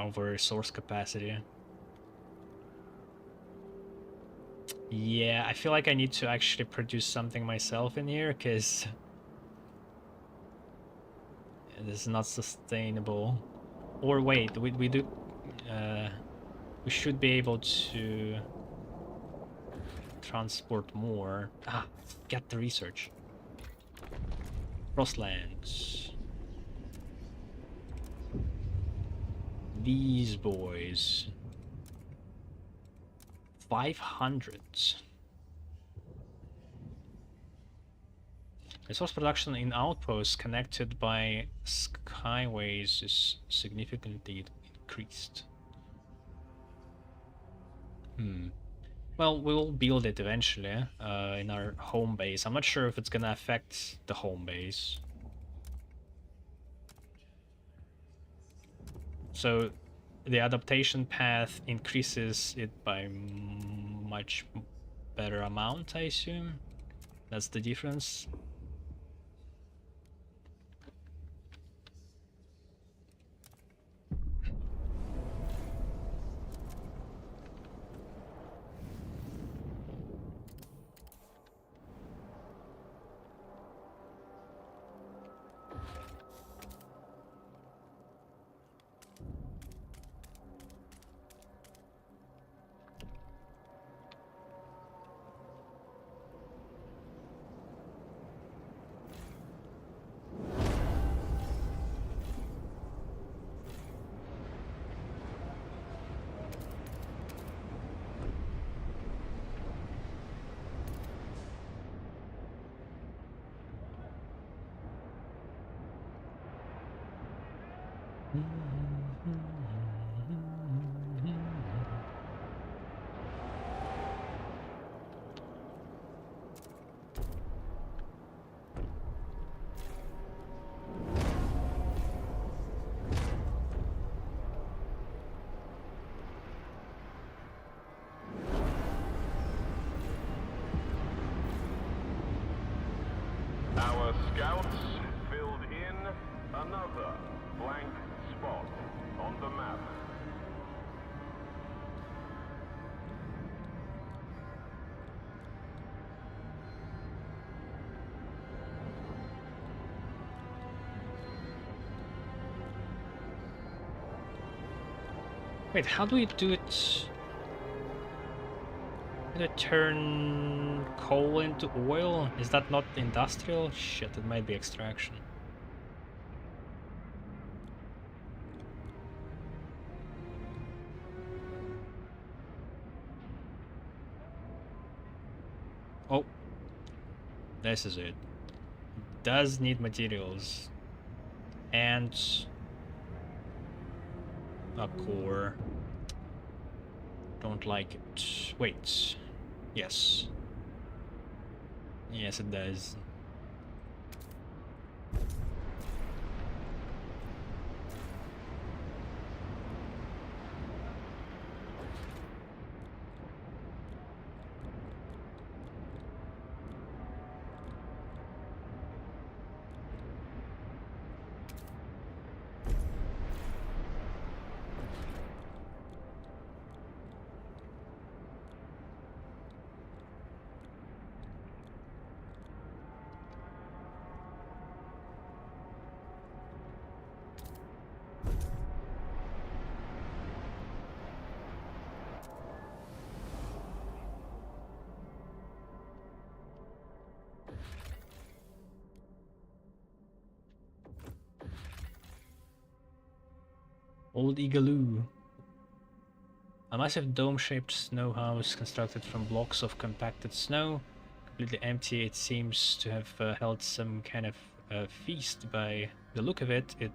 Over resource capacity. Yeah, I feel like I need to actually produce something myself in here, because this is not sustainable. Or wait, we do... we should be able to transport more. Ah, get the research. Frostlands. These boys. 500. Resource production in outposts connected by skyways is significantly increased. Well, we'll build it eventually in our home base. I'm not sure if it's gonna affect the home base. So the adaptation path increases it by much better amount, I assume. That's the difference. Our scouts filled in another blank spot on the map. Wait, how do we do it? How do I turn coal into oil? Is that not industrial? Shit, it might be extraction. Oh, this is it. Does need materials and a core. Don't like it. Wait. Yes. Yes, it does. Old Igloo. A massive dome-shaped snow house constructed from blocks of compacted snow. Completely empty, it seems to have held some kind of feast. By the look of it, it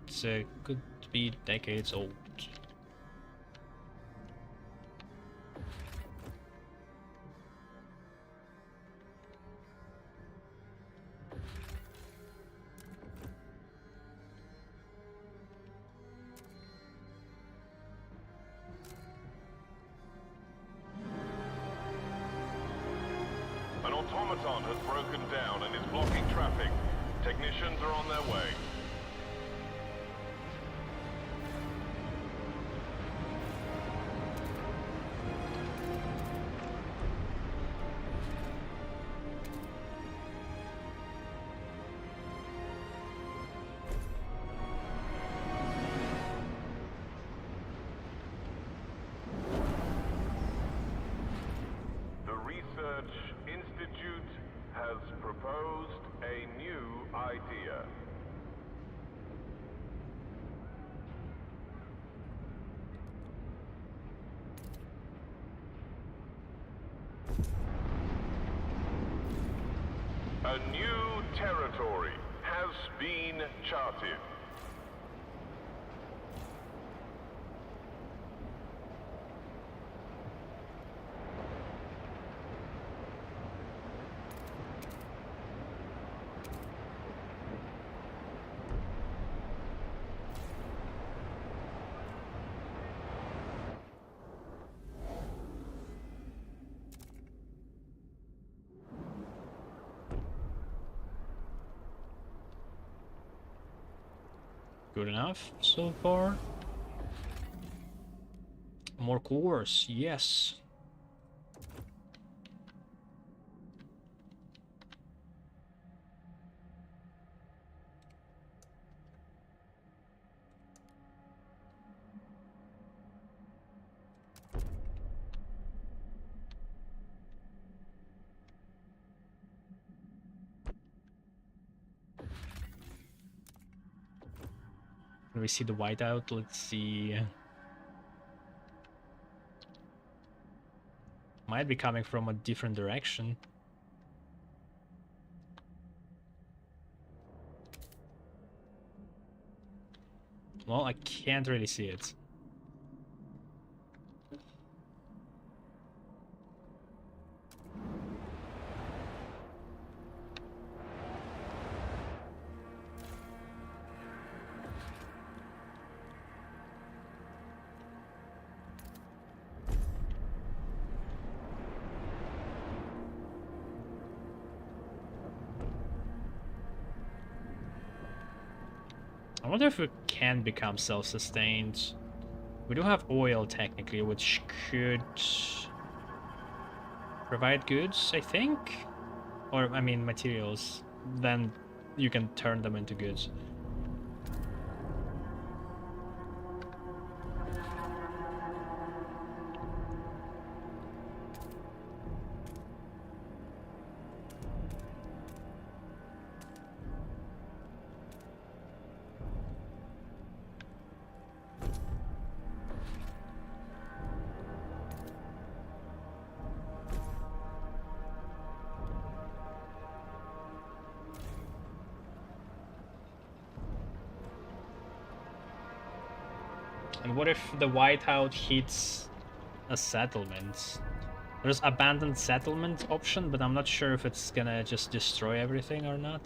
could be decades old. An automaton has broken down and is blocking traffic. Technicians are on their way. The Research Institute has proposed a new idea. A new territory has been charted. Good enough so far. More cores, yes. Can we see the whiteout? Let's see. Might be coming from a different direction. Well, I can't really see it. I wonder if we can become self-sustained. We do have oil technically, which could provide goods, I think? Or, I mean, materials. Then you can turn them into goods. And what if the whiteout hits a settlement? There's abandoned settlement option, but I'm not sure if it's gonna just destroy everything or not.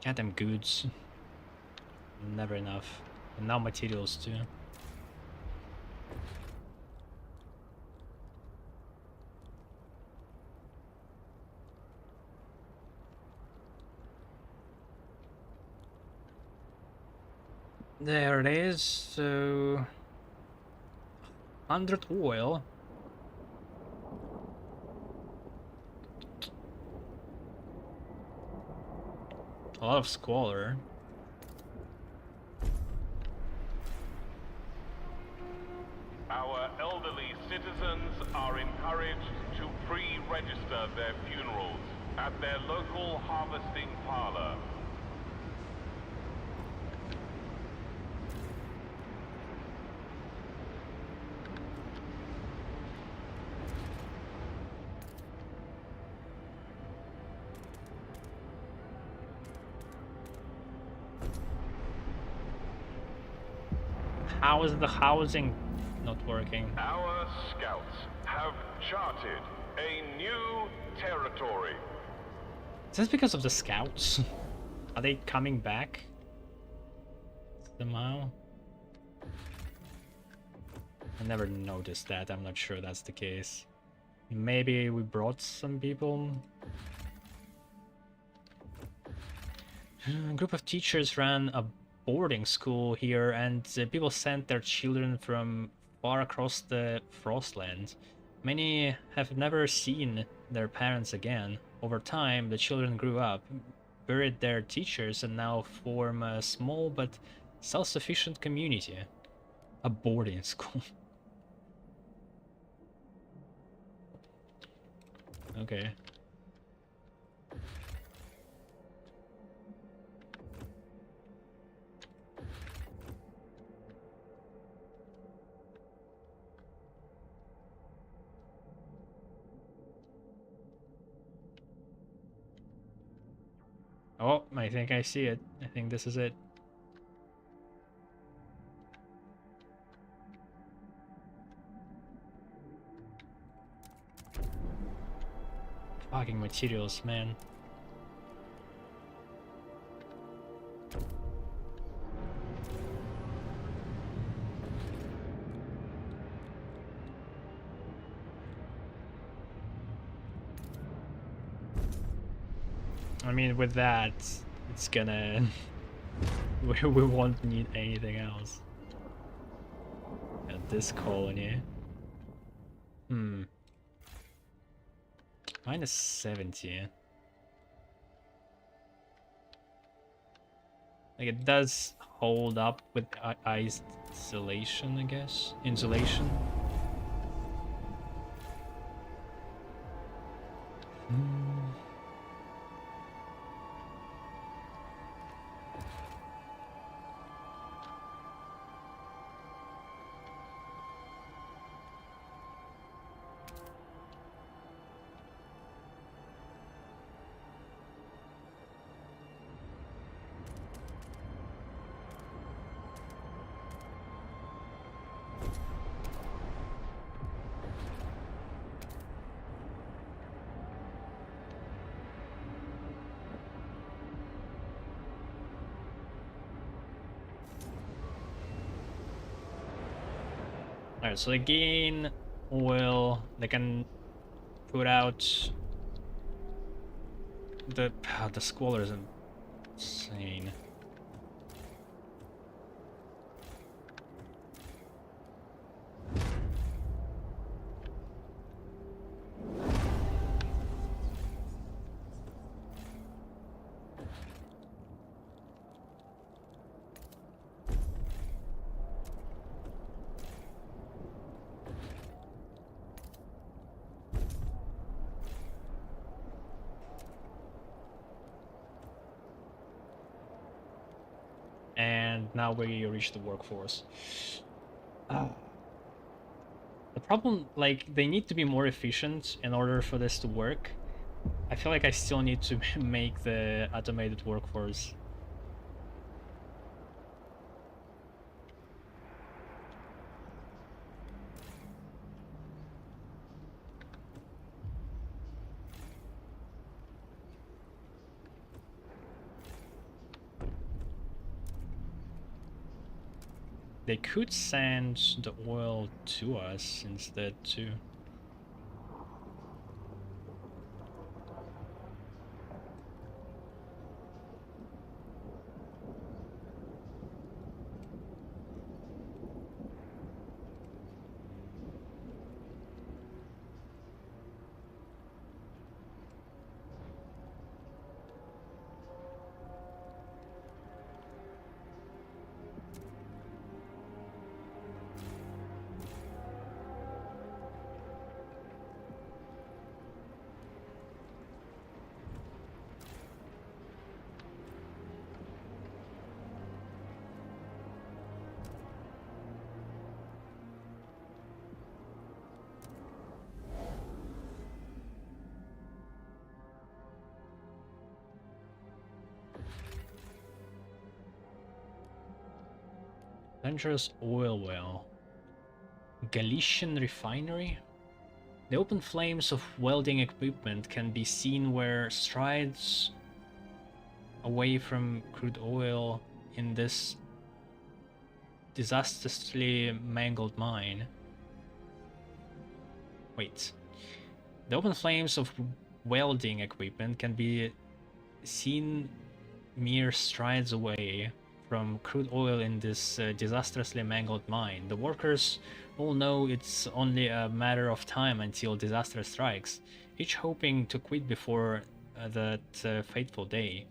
Goddamn goods. Never enough. And now materials too. There it is, so 100 oil. A lot of squalor. Our elderly citizens are encouraged to pre-register their funerals at their local harvesting parlor. How is the housing not working? Our scouts have charted a new territory. Is this because of the scouts? Are they coming back? Somehow? I never noticed that, I'm not sure that's the case. Maybe we brought some people? A group of teachers ran a boarding school here, and people sent their children from far across the Frostland. Many have never seen their parents again. Over time, the children grew up, buried their teachers, and now form a small but self-sufficient community. A boarding school. Okay. Oh, I think I see it. I think this is it. Fucking materials, man. I mean, with that, it's gonna... we won't need anything else. At this colony. Minus 70. Like it does hold up with isolation, I guess. Insulation. Alright, so they gain oil, they can put out the squalor is insane. And now we reach the workforce. The problem, like, they need to be more efficient in order for this to work. I feel like I still need to make the automated workforce. They could send the oil to us instead too. Dangerous oil well. Galician refinery? The open flames of welding equipment can be seen where strides away from crude oil in this disastrously mangled mine. Wait. The open flames of welding equipment can be seen mere strides away from crude oil in this disastrously mangled mine. The workers all know it's only a matter of time until disaster strikes, each hoping to quit before that fateful day.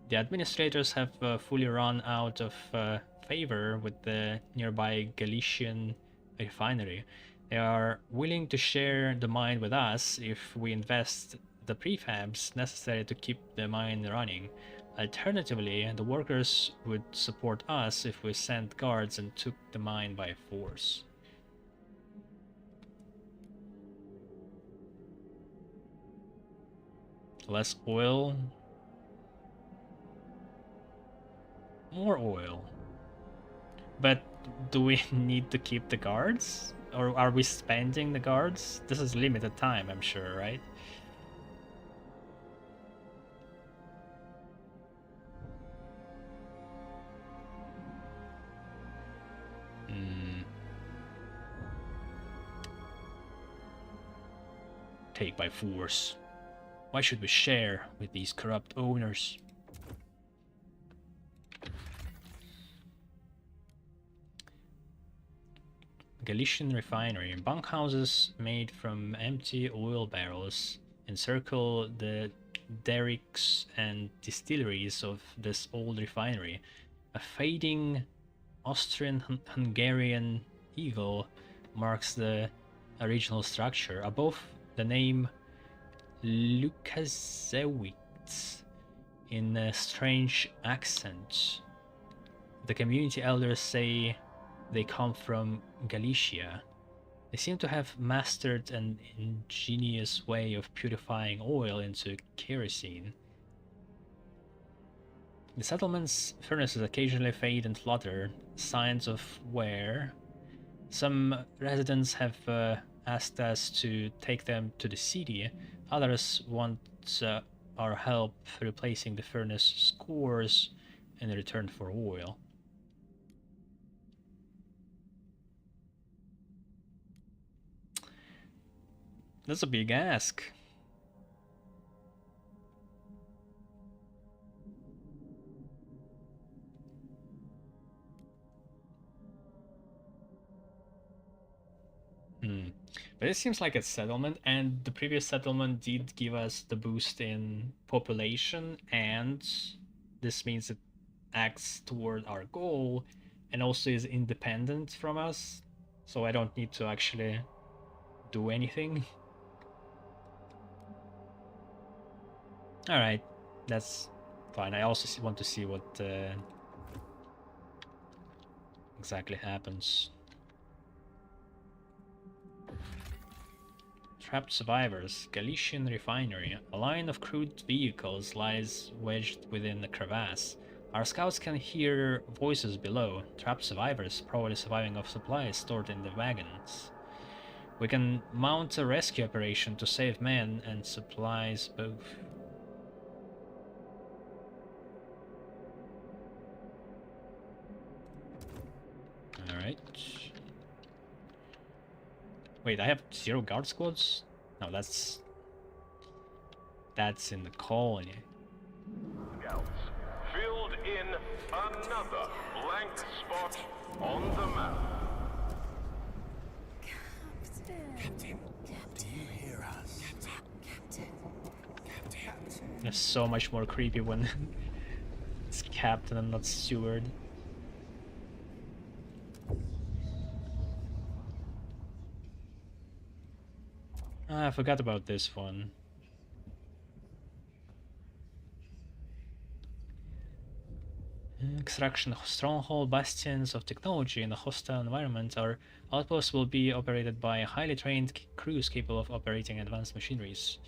The administrators have fully run out of favor with the nearby Galician refinery. They are willing to share the mine with us if we invest the prefabs necessary to keep the mine running. Alternatively, the workers would support us if we sent guards and took the mine by force. Less oil. More oil. But do we need to keep the guards? Or are we spending the guards? This is limited time, I'm sure, right? Take by force. Why should we share with these corrupt owners? Galician refinery. Bunkhouses made from empty oil barrels encircle the derricks and distilleries of this old refinery. A fading Austrian-Hungarian eagle marks the original structure. Above the name Lukaszewicz in a strange accent. The community elders say they come from Galicia. They seem to have mastered an ingenious way of purifying oil into kerosene. The settlement's furnaces occasionally fade and flutter, signs of wear. Some residents have asked us to take them to the city. Others want our help replacing the furnace scores in return for oil. That's a big ask. But it seems like a settlement, and the previous settlement did give us the boost in population, and this means it acts toward our goal and also is independent from us, so I don't need to actually do anything. Alright, that's fine. I also want to see what exactly happens. Trapped survivors. Galician refinery. A line of crude vehicles lies wedged within the crevasse. Our scouts can hear voices below. Trapped survivors, probably surviving off supplies stored in the wagons. We can mount a rescue operation to save men and supplies both. Alright. Wait, I have 0 guard squads? No, that's in the colony. Scouts filled in another blank spot on the map. Captain, do you hear us? Captain. It's so much more creepy when it's captain and not steward. Ah, I forgot about this one. Extraction stronghold bastions of technology in a hostile environment. Our outposts will be operated by highly trained crews capable of operating advanced machineries.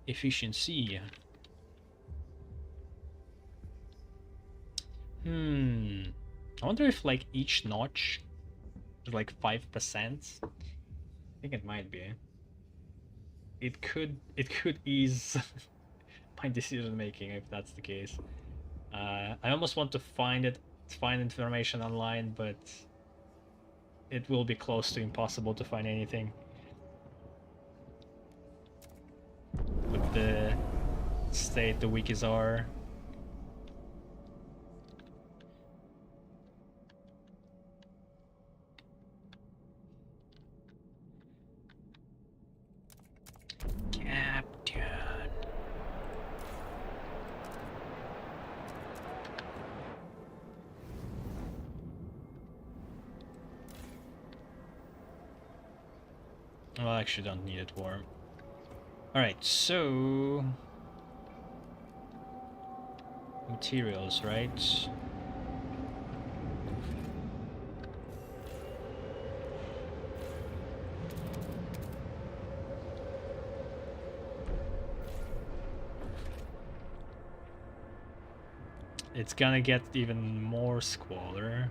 Efficiency. I wonder if like each notch is like 5%. I think it might be. It could ease my decision making if that's the case. I almost want to find information online, but it will be close to impossible to find anything with the state the wikis are. Captain. Well, I actually don't need it warm. Alright, so... materials, right? It's gonna get even more squalor.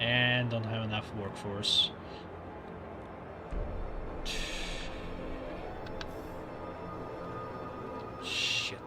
And don't have enough workforce. Shit.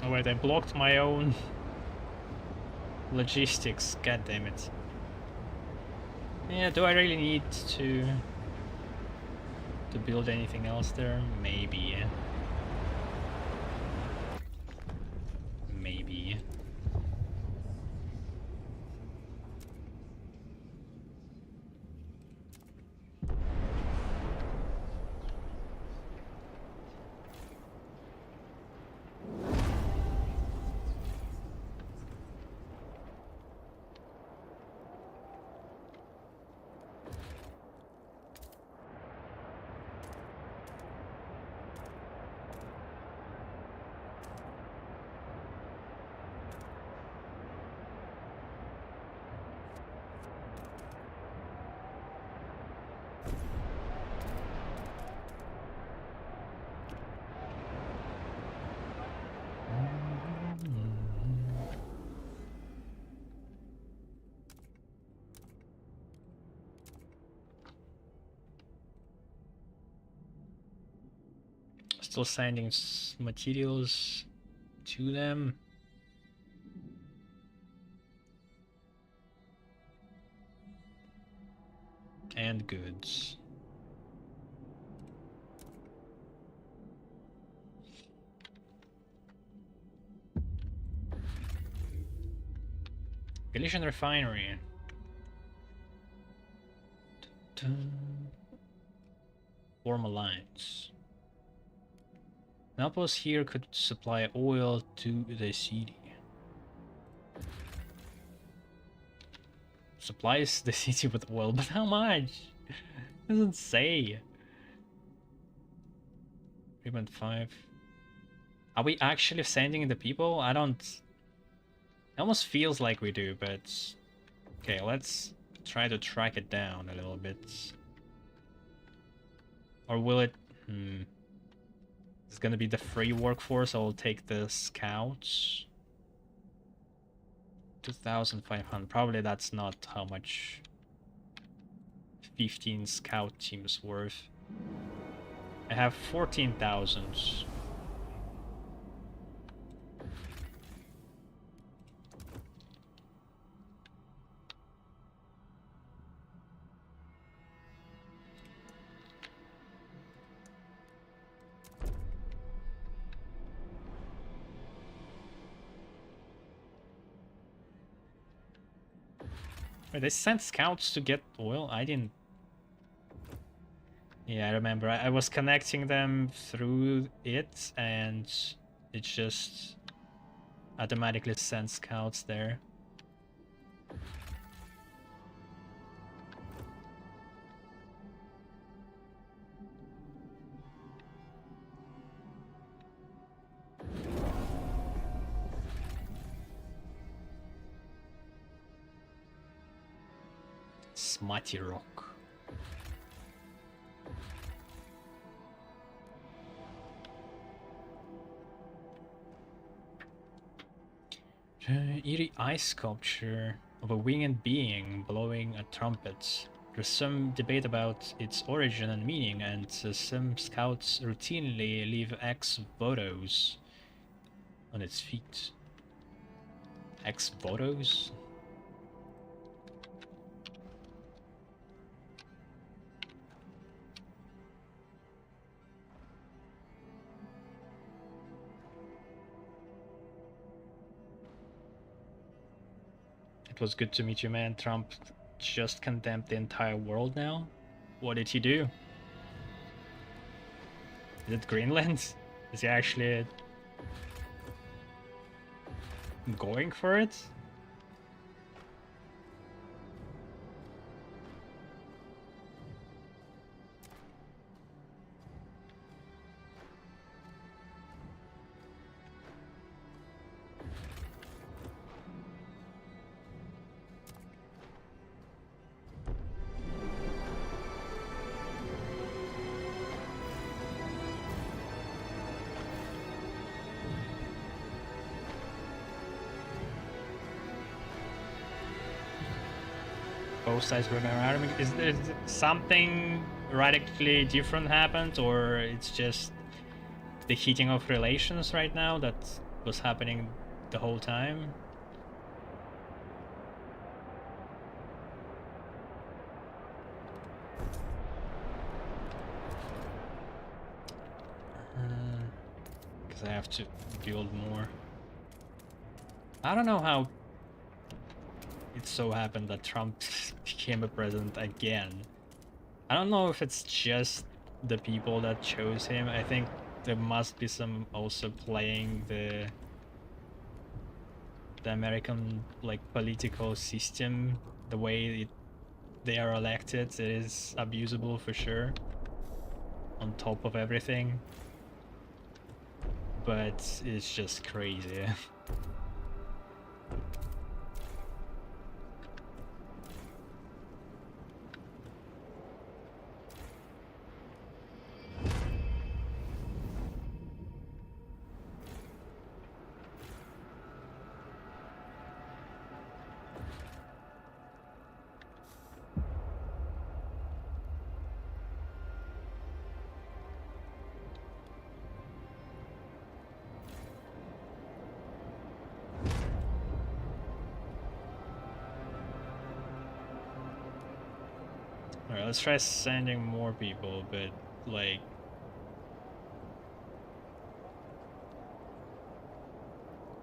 Oh wait, I blocked my own logistics. God damn it. Yeah, do I really need to build anything else there? Maybe. Maybe. Still sending materials to them. And goods. Galician refinery. Form alliance. An outpost here could supply oil to the city. Supplies the city with oil, but how much? Doesn't say. 3.5. Are we actually sending the people? I don't... It almost feels like we do, but... Okay, let's try to track it down a little bit. Or will it... It's gonna be the free workforce, I'll take the scouts. 2,500. Probably that's not how much 15 scout teams worth. I have 14,000. Wait, they sent scouts to get oil? I didn't... Yeah, I remember. I was connecting them through it, and it just automatically sent scouts there. Smutty rock. Eerie ice sculpture of a winged being blowing a trumpet. There's some debate about its origin and meaning, and some scouts routinely leave ex-votos on its feet. Ex-votos? It was good to meet you, man. Trump just condemned the entire world now? What did he do? Is it Greenland? Is he actually going for it? Both sides were around. Is there something radically different happened, or it's just the heating of relations right now that was happening the whole time. Because I have to build more. I don't know how it so happened that Trump became a president again. I don't know if it's just the people that chose him. I think there must be some also playing the American like political system, the way they are elected. It is abusable for sure, on top of everything, but it's just crazy. Alright, let's try sending more people, but like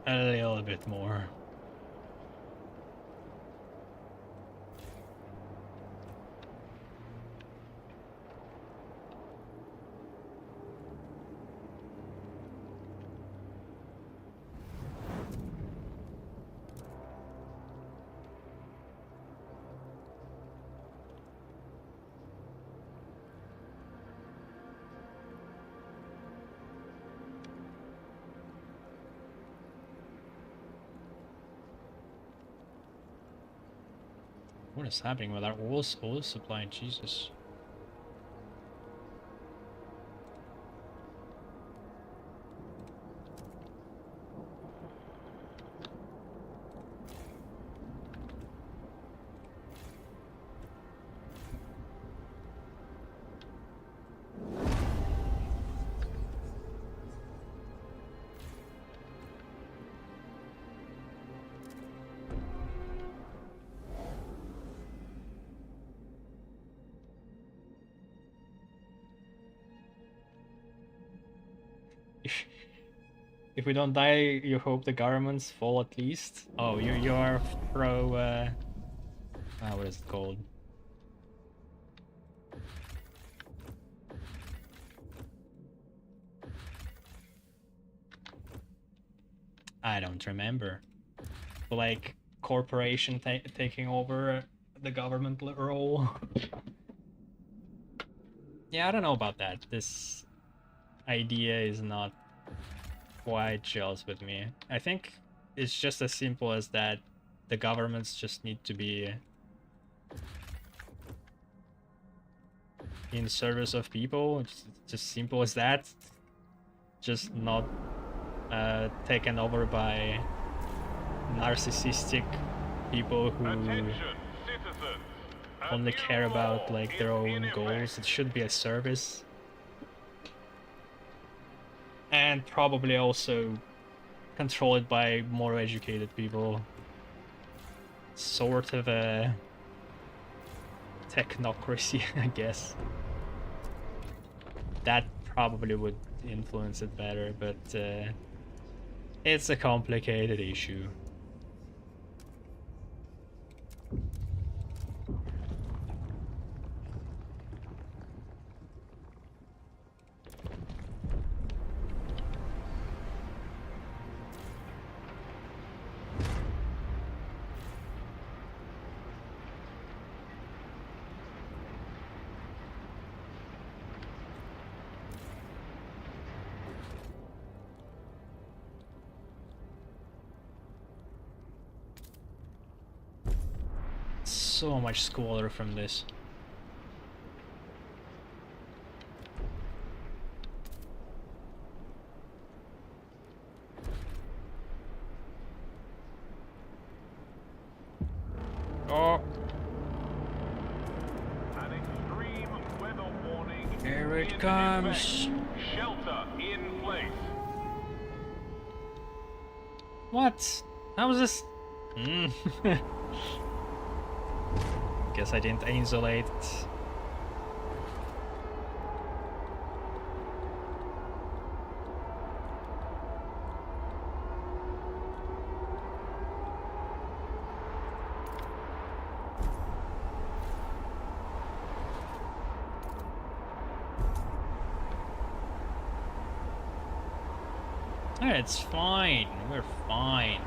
a little bit more. What is happening with our oil supply? Jesus. If we don't die, you hope the governments fall at least. Oh, you are pro. What is it called? I don't remember. Like corporation taking over the government role. Yeah, I don't know about that. This idea is not quite gels with me. I think it's just as simple as that the governments just need to be in service of people. It's just simple as that. Just not taken over by narcissistic people who only care about like their own goals. It should be a service. And probably also controlled by more educated people. Sort of a technocracy, I guess. That probably would influence it better, but it's a complicated issue. So much squalor from this. Oh. An extreme weather warning. Here it in comes. effect. Shelter in place. What? How was this? Hmm. Guess I didn't insulate. It's fine. We're fine.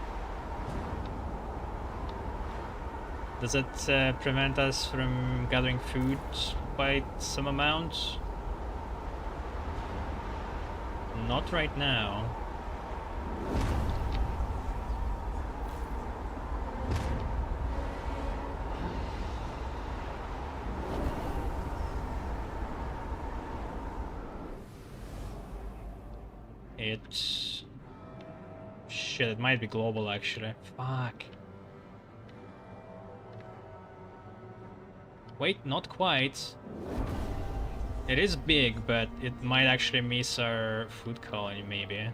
Does it prevent us from gathering food by some amount? Not right now. It's... Shit, it might be global actually. Fuck. Wait, not quite. It is big, but it might actually miss our food colony, maybe.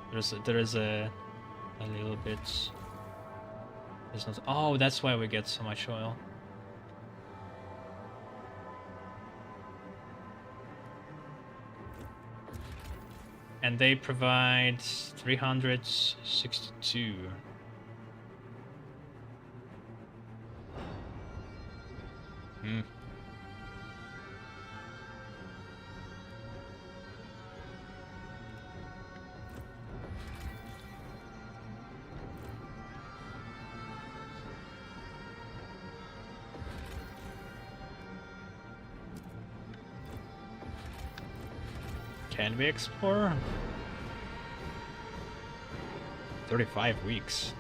There is a little bit. There's not. Oh, that's why we get so much oil. And they provide 362. Hmm. Can we explore? 35 weeks.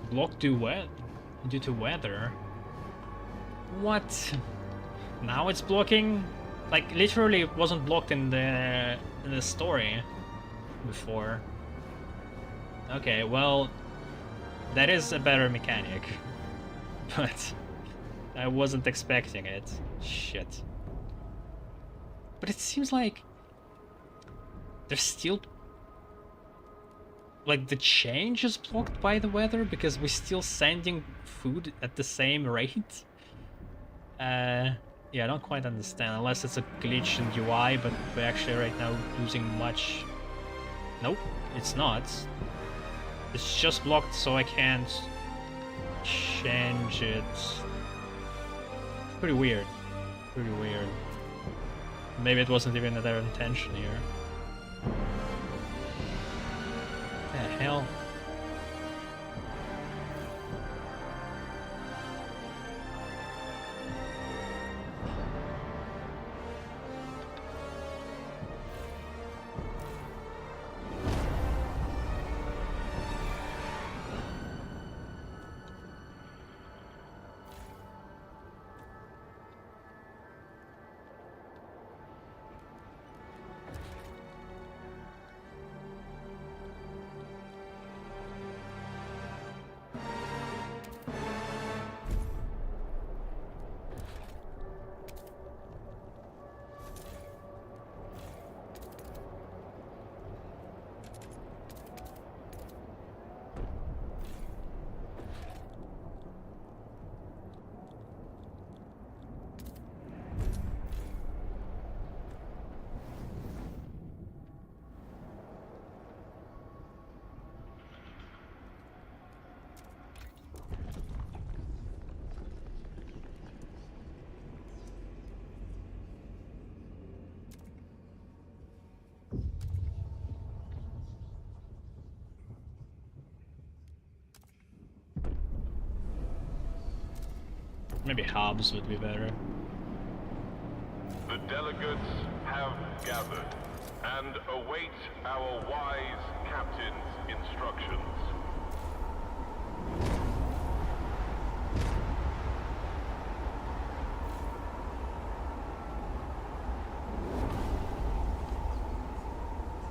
Blocked due to weather. What? Now it's blocking? Like literally it wasn't blocked in the story before. Okay, well that is a better mechanic. But I wasn't expecting it. Shit. But it seems like there's still like the change is blocked by the weather because we're still sending food at the same rate. Yeah, I don't quite understand unless it's a glitch in UI, but we're actually right now using much. Nope, it's not. It's just blocked so I can't change it. Pretty weird. Pretty weird. Maybe it wasn't even their intention here. The hell? Maybe hubs would be better. The delegates have gathered and await our wise captain's instructions.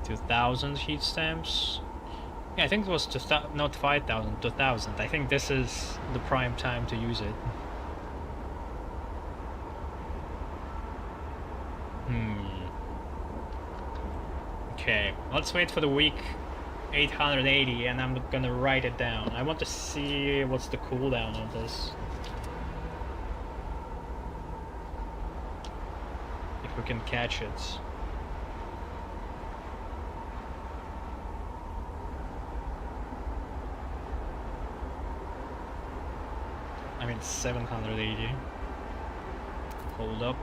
$2,000 heat stamps. Yeah, I think it was not 5,000, 2,000. I think this is the prime time to use it. Okay, let's wait for the week 880 and I'm gonna write it down. I want to see what's the cooldown on this. If we can catch it. I mean 780. Hold up.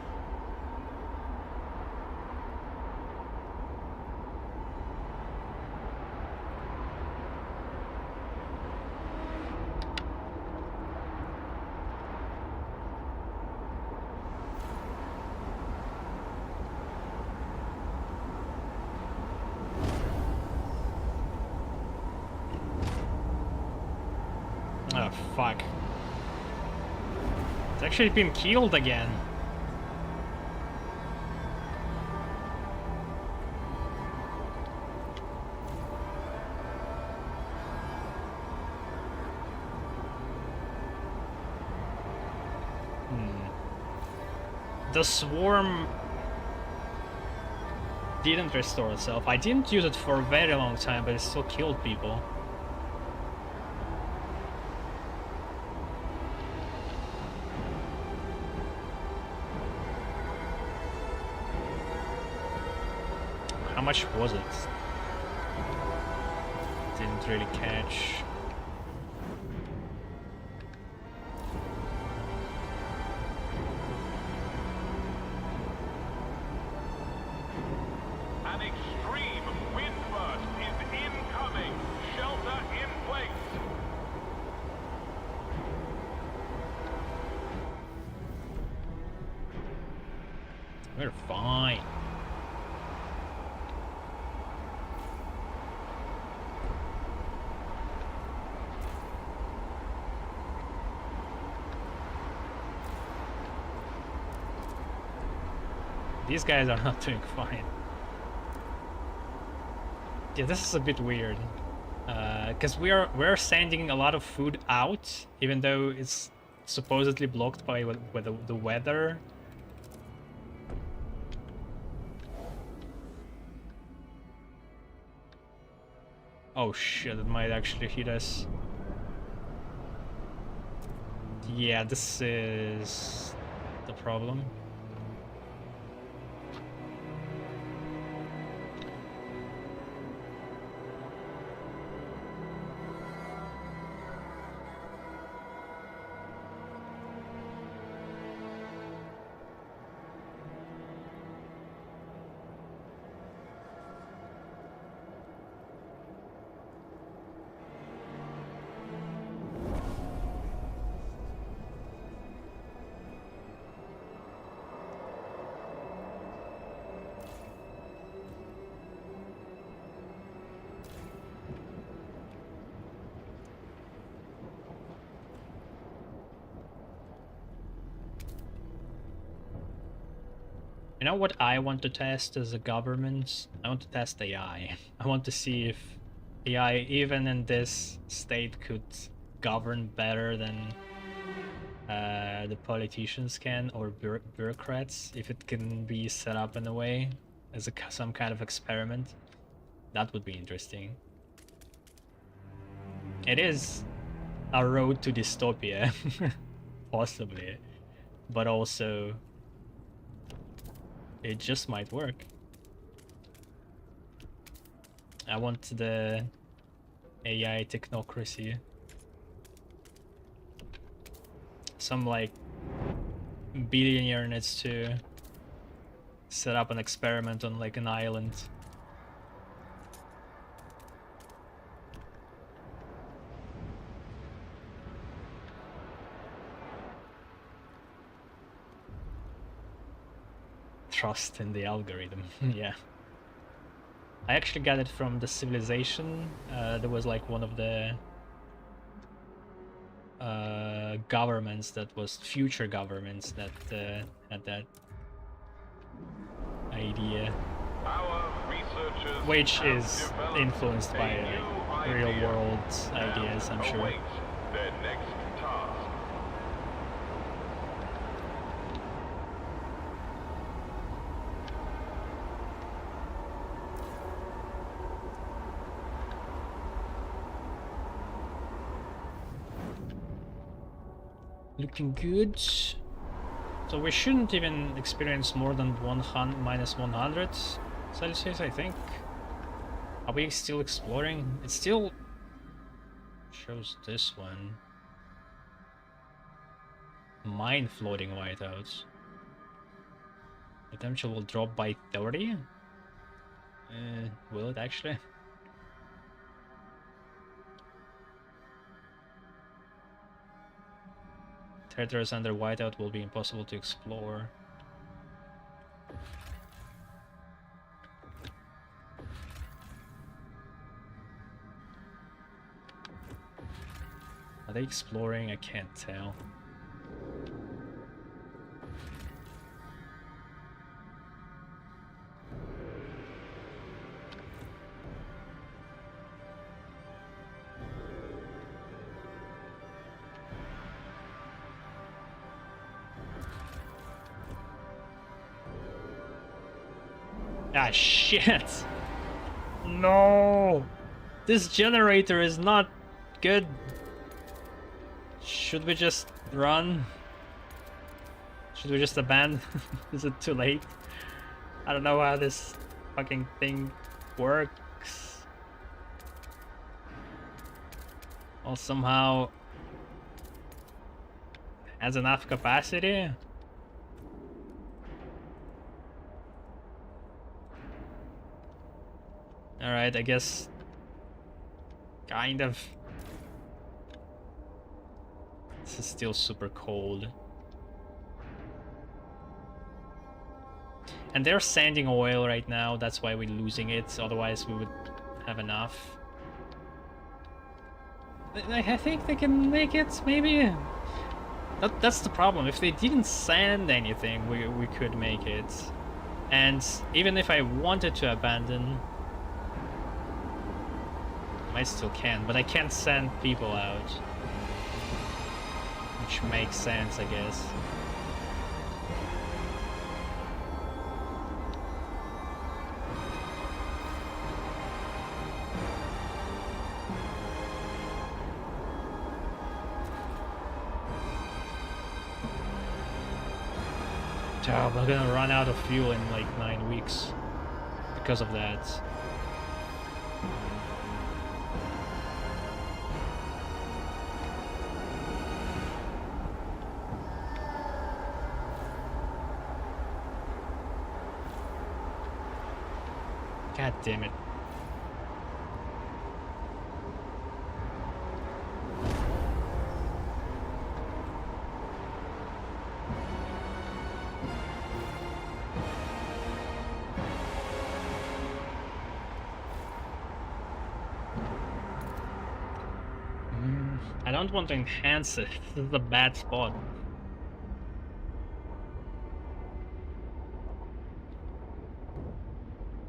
Oh fuck. It's actually been killed again. The swarm didn't restore itself. I didn't use it for a very long time, but it still killed people. How much was it? Didn't really catch. An extreme wind burst is incoming. Shelter in place. We're fine. These guys are not doing fine. Yeah, this is a bit weird. Because we're sending a lot of food out, even though it's supposedly blocked by the weather. Oh shit, it might actually hit us. Yeah, this is the problem. You know what I want to test as a government? I want to test AI. I want to see if AI, even in this state, could govern better than the politicians can, or bureaucrats, if it can be set up in a way as some kind of experiment. That would be interesting. It is a road to dystopia, possibly, but also it just might work. I want the AI technocracy. Some like billionaire needs to set up an experiment on like an island. trust in the algorithm. Yeah. I actually got it from the civilization. There was like one of the governments that was future governments that had that idea, Our researchers which have is developed influenced by a new real idea world and ideas, I'm sure. await their next task. Looking good. So we shouldn't even experience more than minus 100 Celsius, I think. Are we still exploring? It still shows this one. Mine floating whiteouts. Potential will drop by 30? Will it actually? Territories under whiteout will be impossible to explore. Are they exploring? I can't tell. Ah, shit! No! This generator is not good. Should we just run? Should we just abandon? Is it too late? I don't know how this fucking thing works. Or somehow has enough capacity? Alright, I guess kind of. This is still super cold. And they're sanding oil right now, that's why we're losing it, otherwise we would have enough. I think they can make it, maybe? That's the problem, if they didn't sand anything, we could make it. And even if I wanted to abandon, I still can, but I can't send people out. Which makes sense, I guess. Job, I'm gonna run out of fuel in like 9 weeks because of that. God damn it. I don't want to enhance it. This is a bad spot.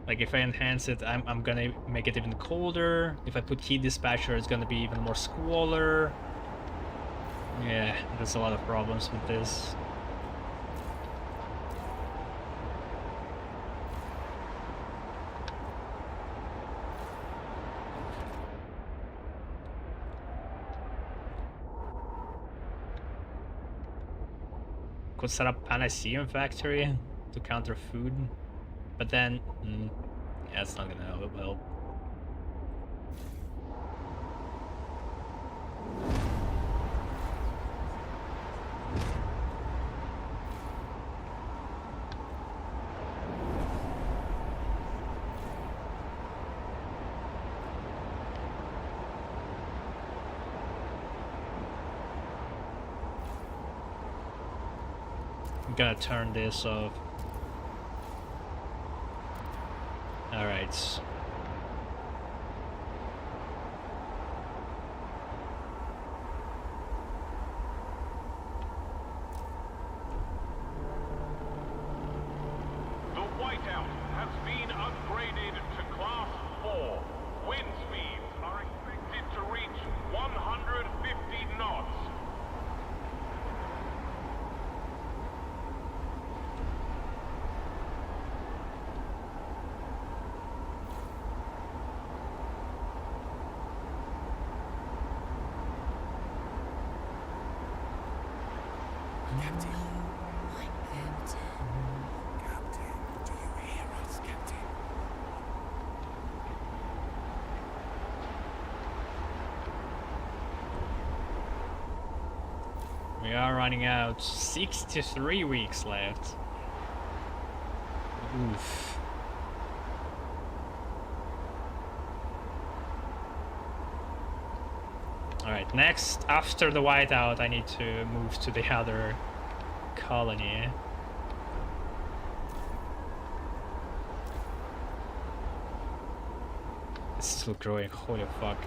Like if I enhance it, I'm gonna make it even colder. If I put heat dispatcher, it's gonna be even more squalor. Yeah, there's a lot of problems with this. Could set up Panacea factory to counter food, but then yeah, it's not gonna help. Well, I'm gonna turn this off. Alright. The Whiteout has been upgraded to Class 4. Wind speeds are expected to reach 150 knots. Captain. My captain. Captain, do you hear us, Captain? We are running out. 63 weeks left. Oof. Alright, next, after the whiteout, I need to move to the other colony. It's still growing, holy fuck.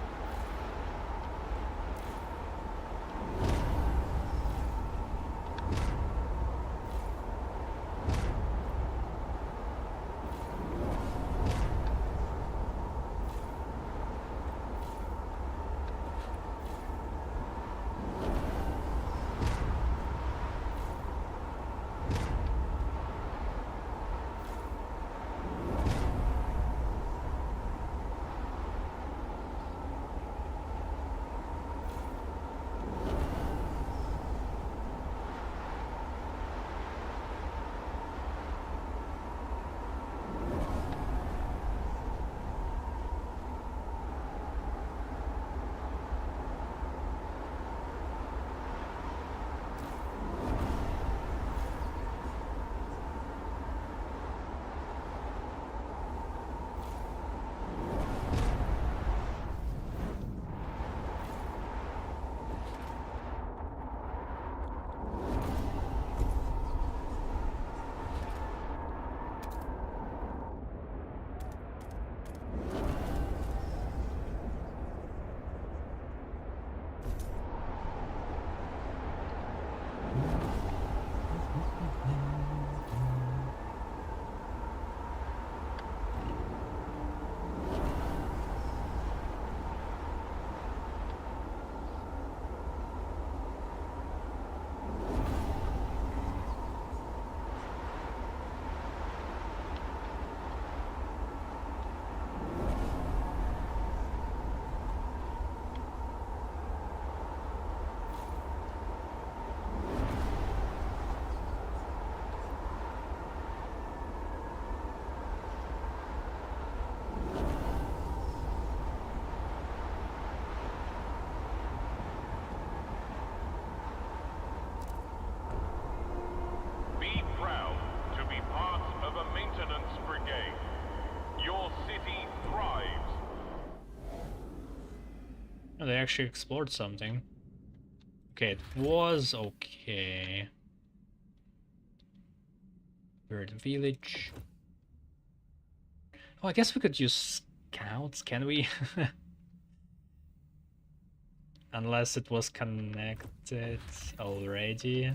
Be proud to be part of a maintenance brigade. Your city thrives. Oh, they actually explored something. Okay, it was okay. Bird village. Oh, I guess we could use scouts, can we? Unless it was connected already.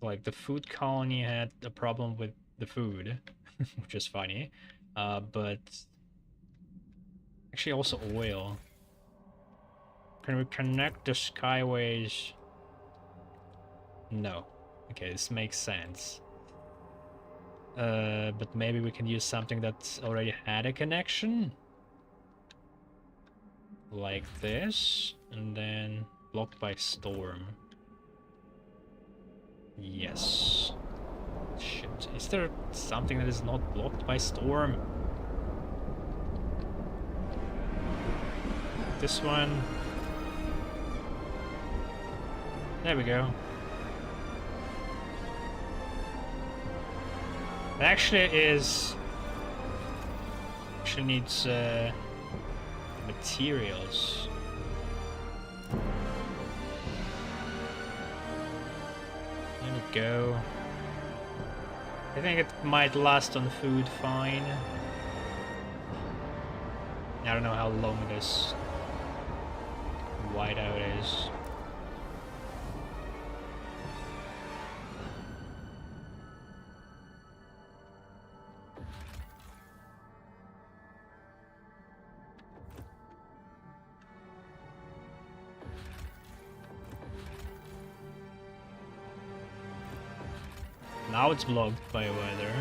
Like the food colony had a problem with the food, which is funny. But actually also oil. Can we connect the skyways? No. Okay, this makes sense. But maybe we can use something that already had a connection. Like this, and then blocked by storm. Yes. Shit. Is there something that is not blocked by storm? This one. There we go. It actually is... Actually needs materials. There we go. I think it might last on food fine. I don't know how long this whiteout is. Now it's blocked by weather.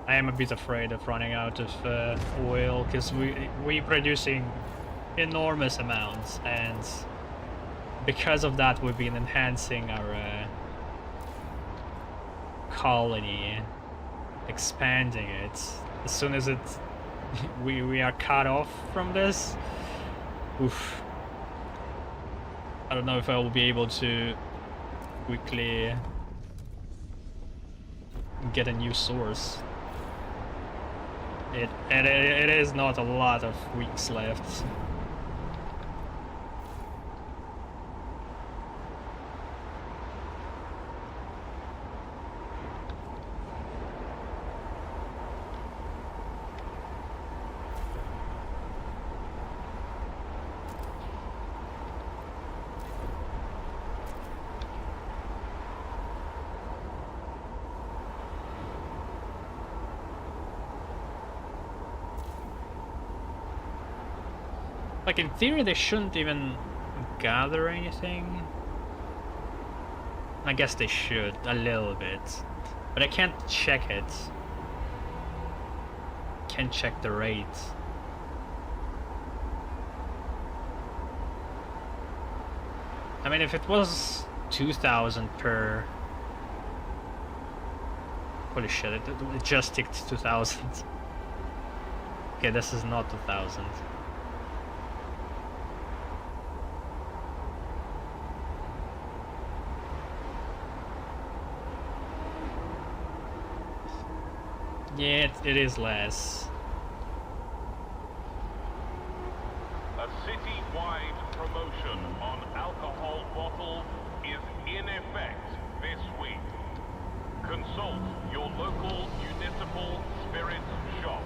I am a bit afraid of running out of oil because we're producing enormous amounts, and because of that we've been enhancing our colony, expanding it. As soon as we are cut off from this, oof. I don't know if I will be able to quickly get a new source. It is not a lot of weeks left. Like, in theory, they shouldn't even gather anything. I guess they should, a little bit. But I can't check it. Can't check the rate. I mean, if it was 2,000 per... Holy shit, it just ticked 2,000. Okay, this is not 2,000. Yeah, it is less. A city-wide promotion on alcohol bottles is in effect this week. Consult your local municipal spirits shop.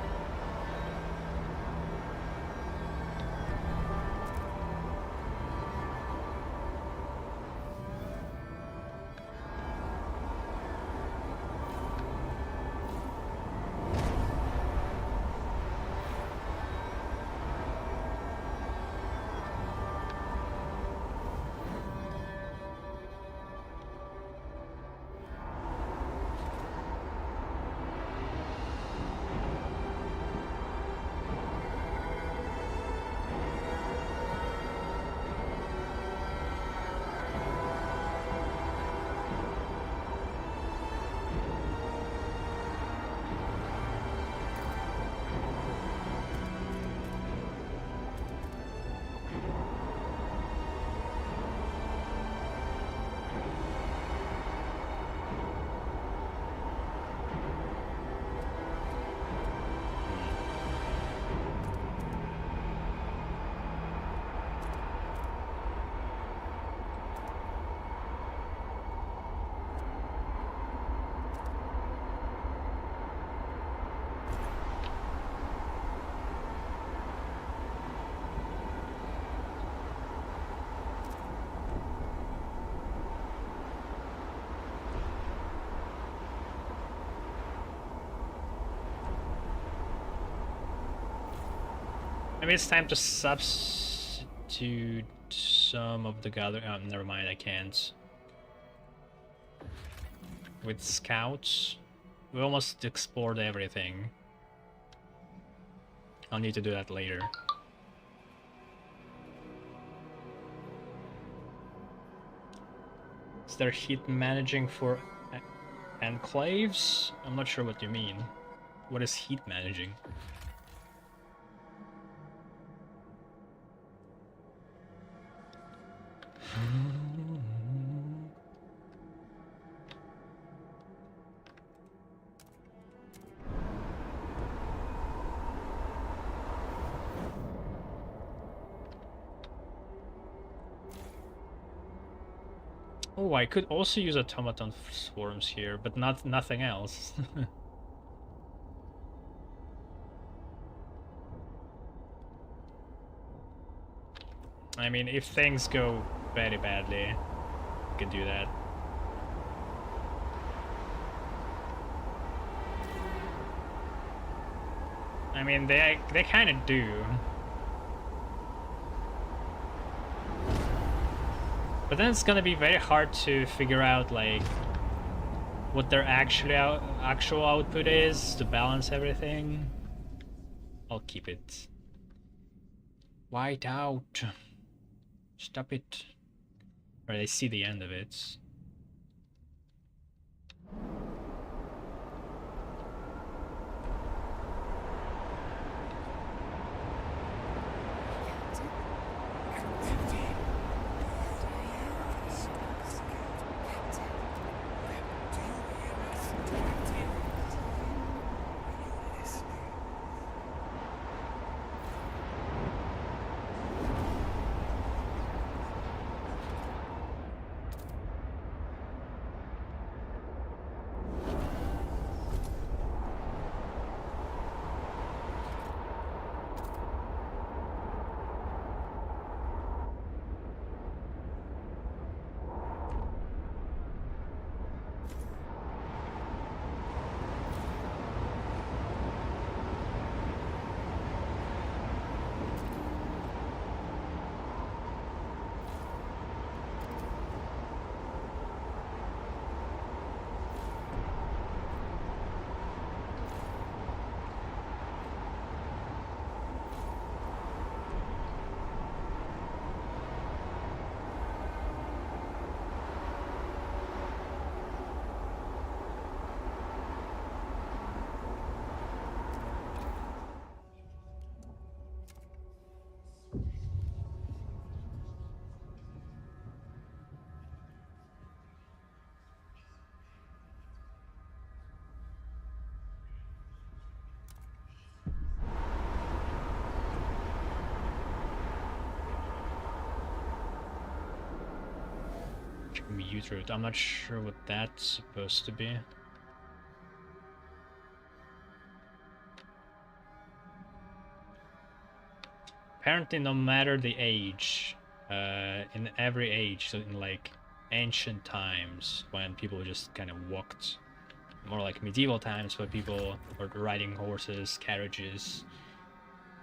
Maybe it's time to substitute some of the gather. Oh, never mind, I can't. With scouts, we almost explored everything. I'll need to do that later. they're heat managing for enclaves? I'm not sure what you mean. What is heat managing? Oh, I could also use automaton swarms here, but nothing else. I mean, if things go very badly, I could do that. I mean, they kind of do. But then it's gonna be very hard to figure out like what their actual output is to balance everything. I'll keep it. White out. Stop it. Alright, I see the end of it. Mute route. I'm not sure what that's supposed to be. Apparently, no matter the age, in every age, so in like ancient times when people just kind of walked, more like medieval times where people were riding horses, carriages,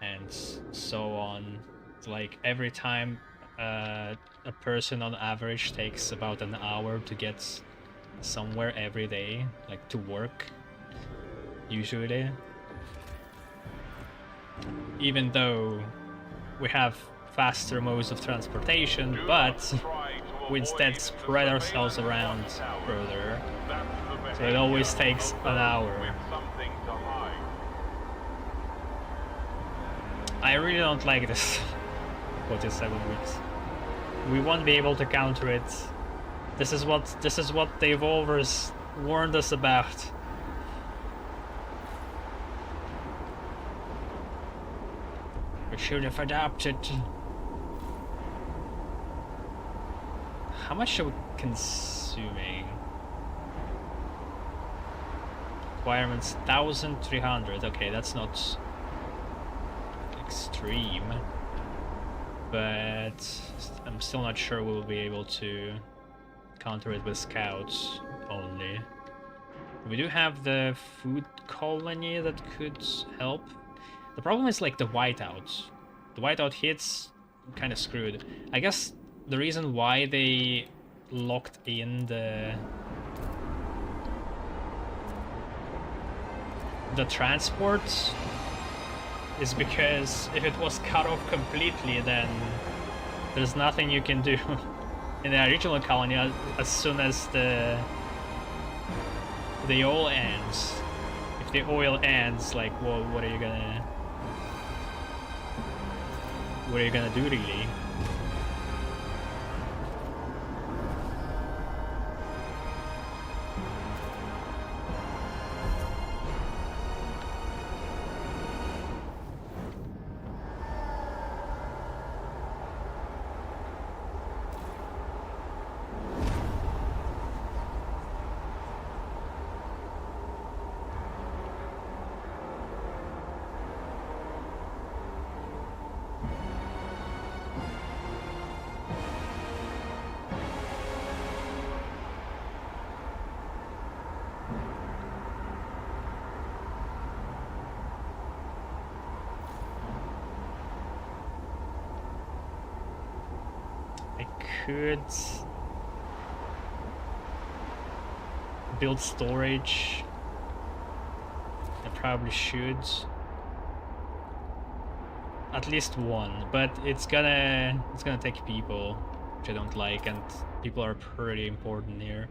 and so on. It's like every time a person on average takes about an hour to get somewhere every day, like to work, usually. Even though we have faster modes of transportation, but we instead spread ourselves around further, so it always takes an hour. I really don't like this 47 weeks. We won't be able to counter it. This is what the Evolvers warned us about. We should have adapted. How much are we consuming? Requirements 1,300. Okay, that's not extreme, but I'm still not sure we'll be able to counter it with scouts only. We do have the food colony that could help. The problem is like the whiteout. The whiteout hits kind of screwed. I guess the reason why they locked in the transport is because if it was cut off completely, then there's nothing you can do. in the original colony, as soon as the oil ends, if the oil ends, like, well, what are you gonna do really? I could build storage. I probably should. At least one, but it's gonna take people, which I don't like, and people are pretty important here.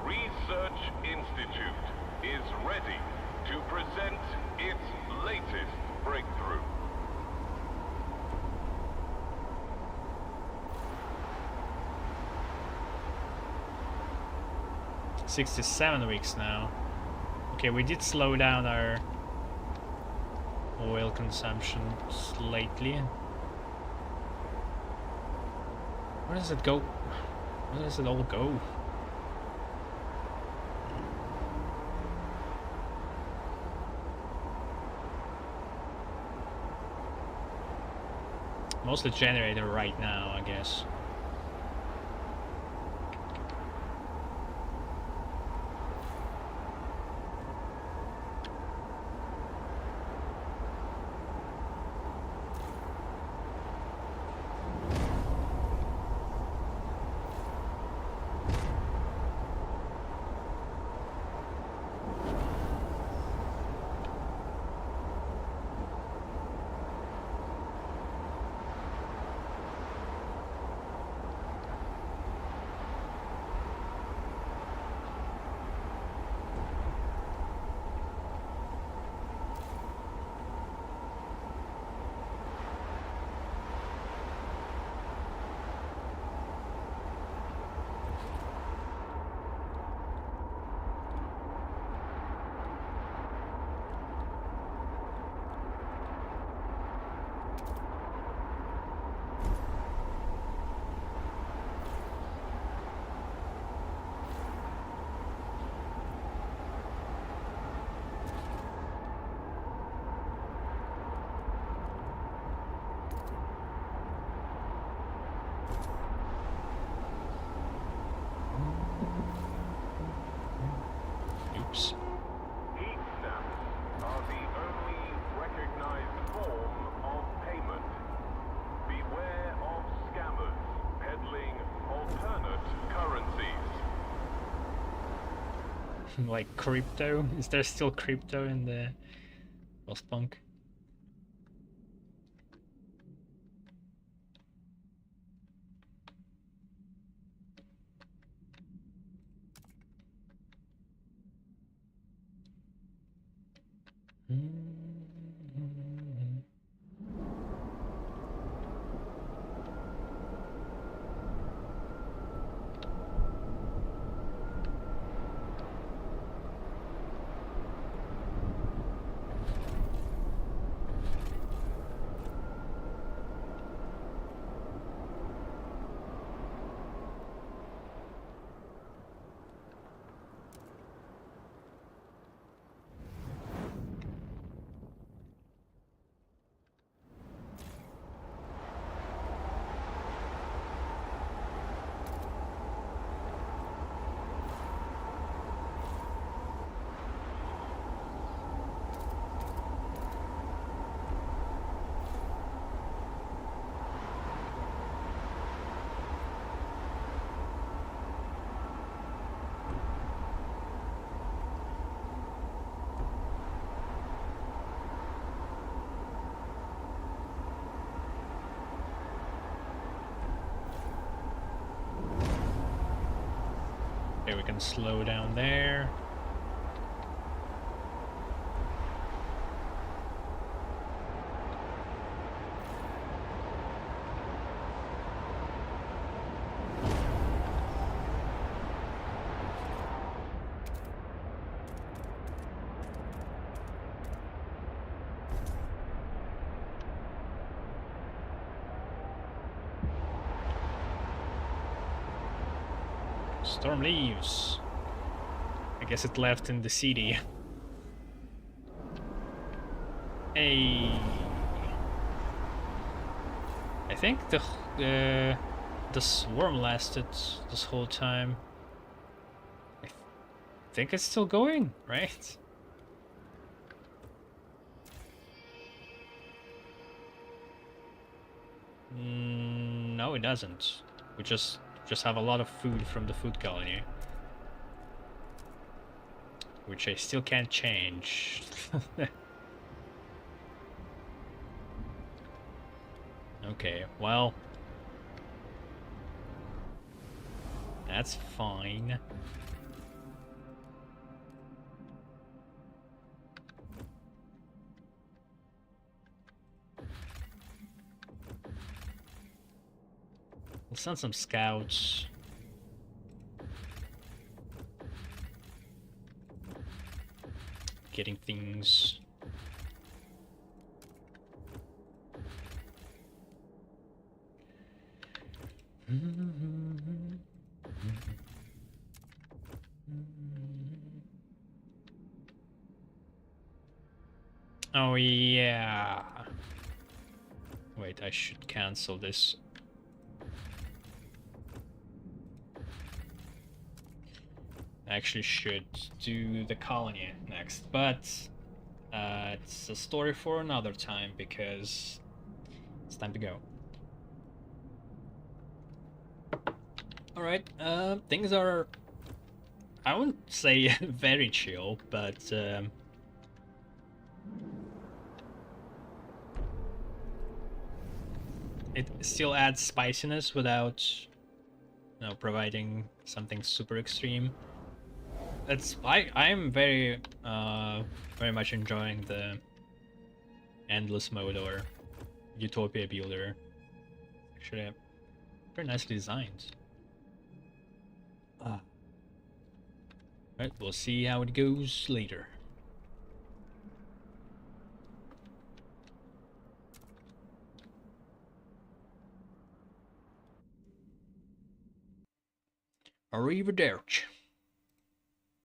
Research Institute is ready to present its latest breakthrough. "67 weeks now." Okay, we did slow down our oil consumption slightly. Where does it go? Where does it all go? Mostly generator right now, I guess. Oops. Heat stamps are the only recognized form of payment. Beware of scammers peddling alternate currencies. Like crypto? Is there still crypto in the Frostpunk? Okay, we can slow down there. Storm leaves. I guess it left in the city. Hey. I think the swarm lasted this whole time. I think it's still going, right? No, it doesn't. We just have a lot of food from the food colony, which I still can't change. Okay, well, that's fine. We'll send some scouts. Getting things. Oh yeah. Wait, I should cancel this. I actually should do the colony next, but it's a story for another time because it's time to go. Alright, things are, I wouldn't say very chill, but it still adds spiciness without, you know, providing something super extreme. I'm very much enjoying the endless mode or Utopia builder. Actually, very nicely designed. Right, we'll see how it goes later. Arrivederci.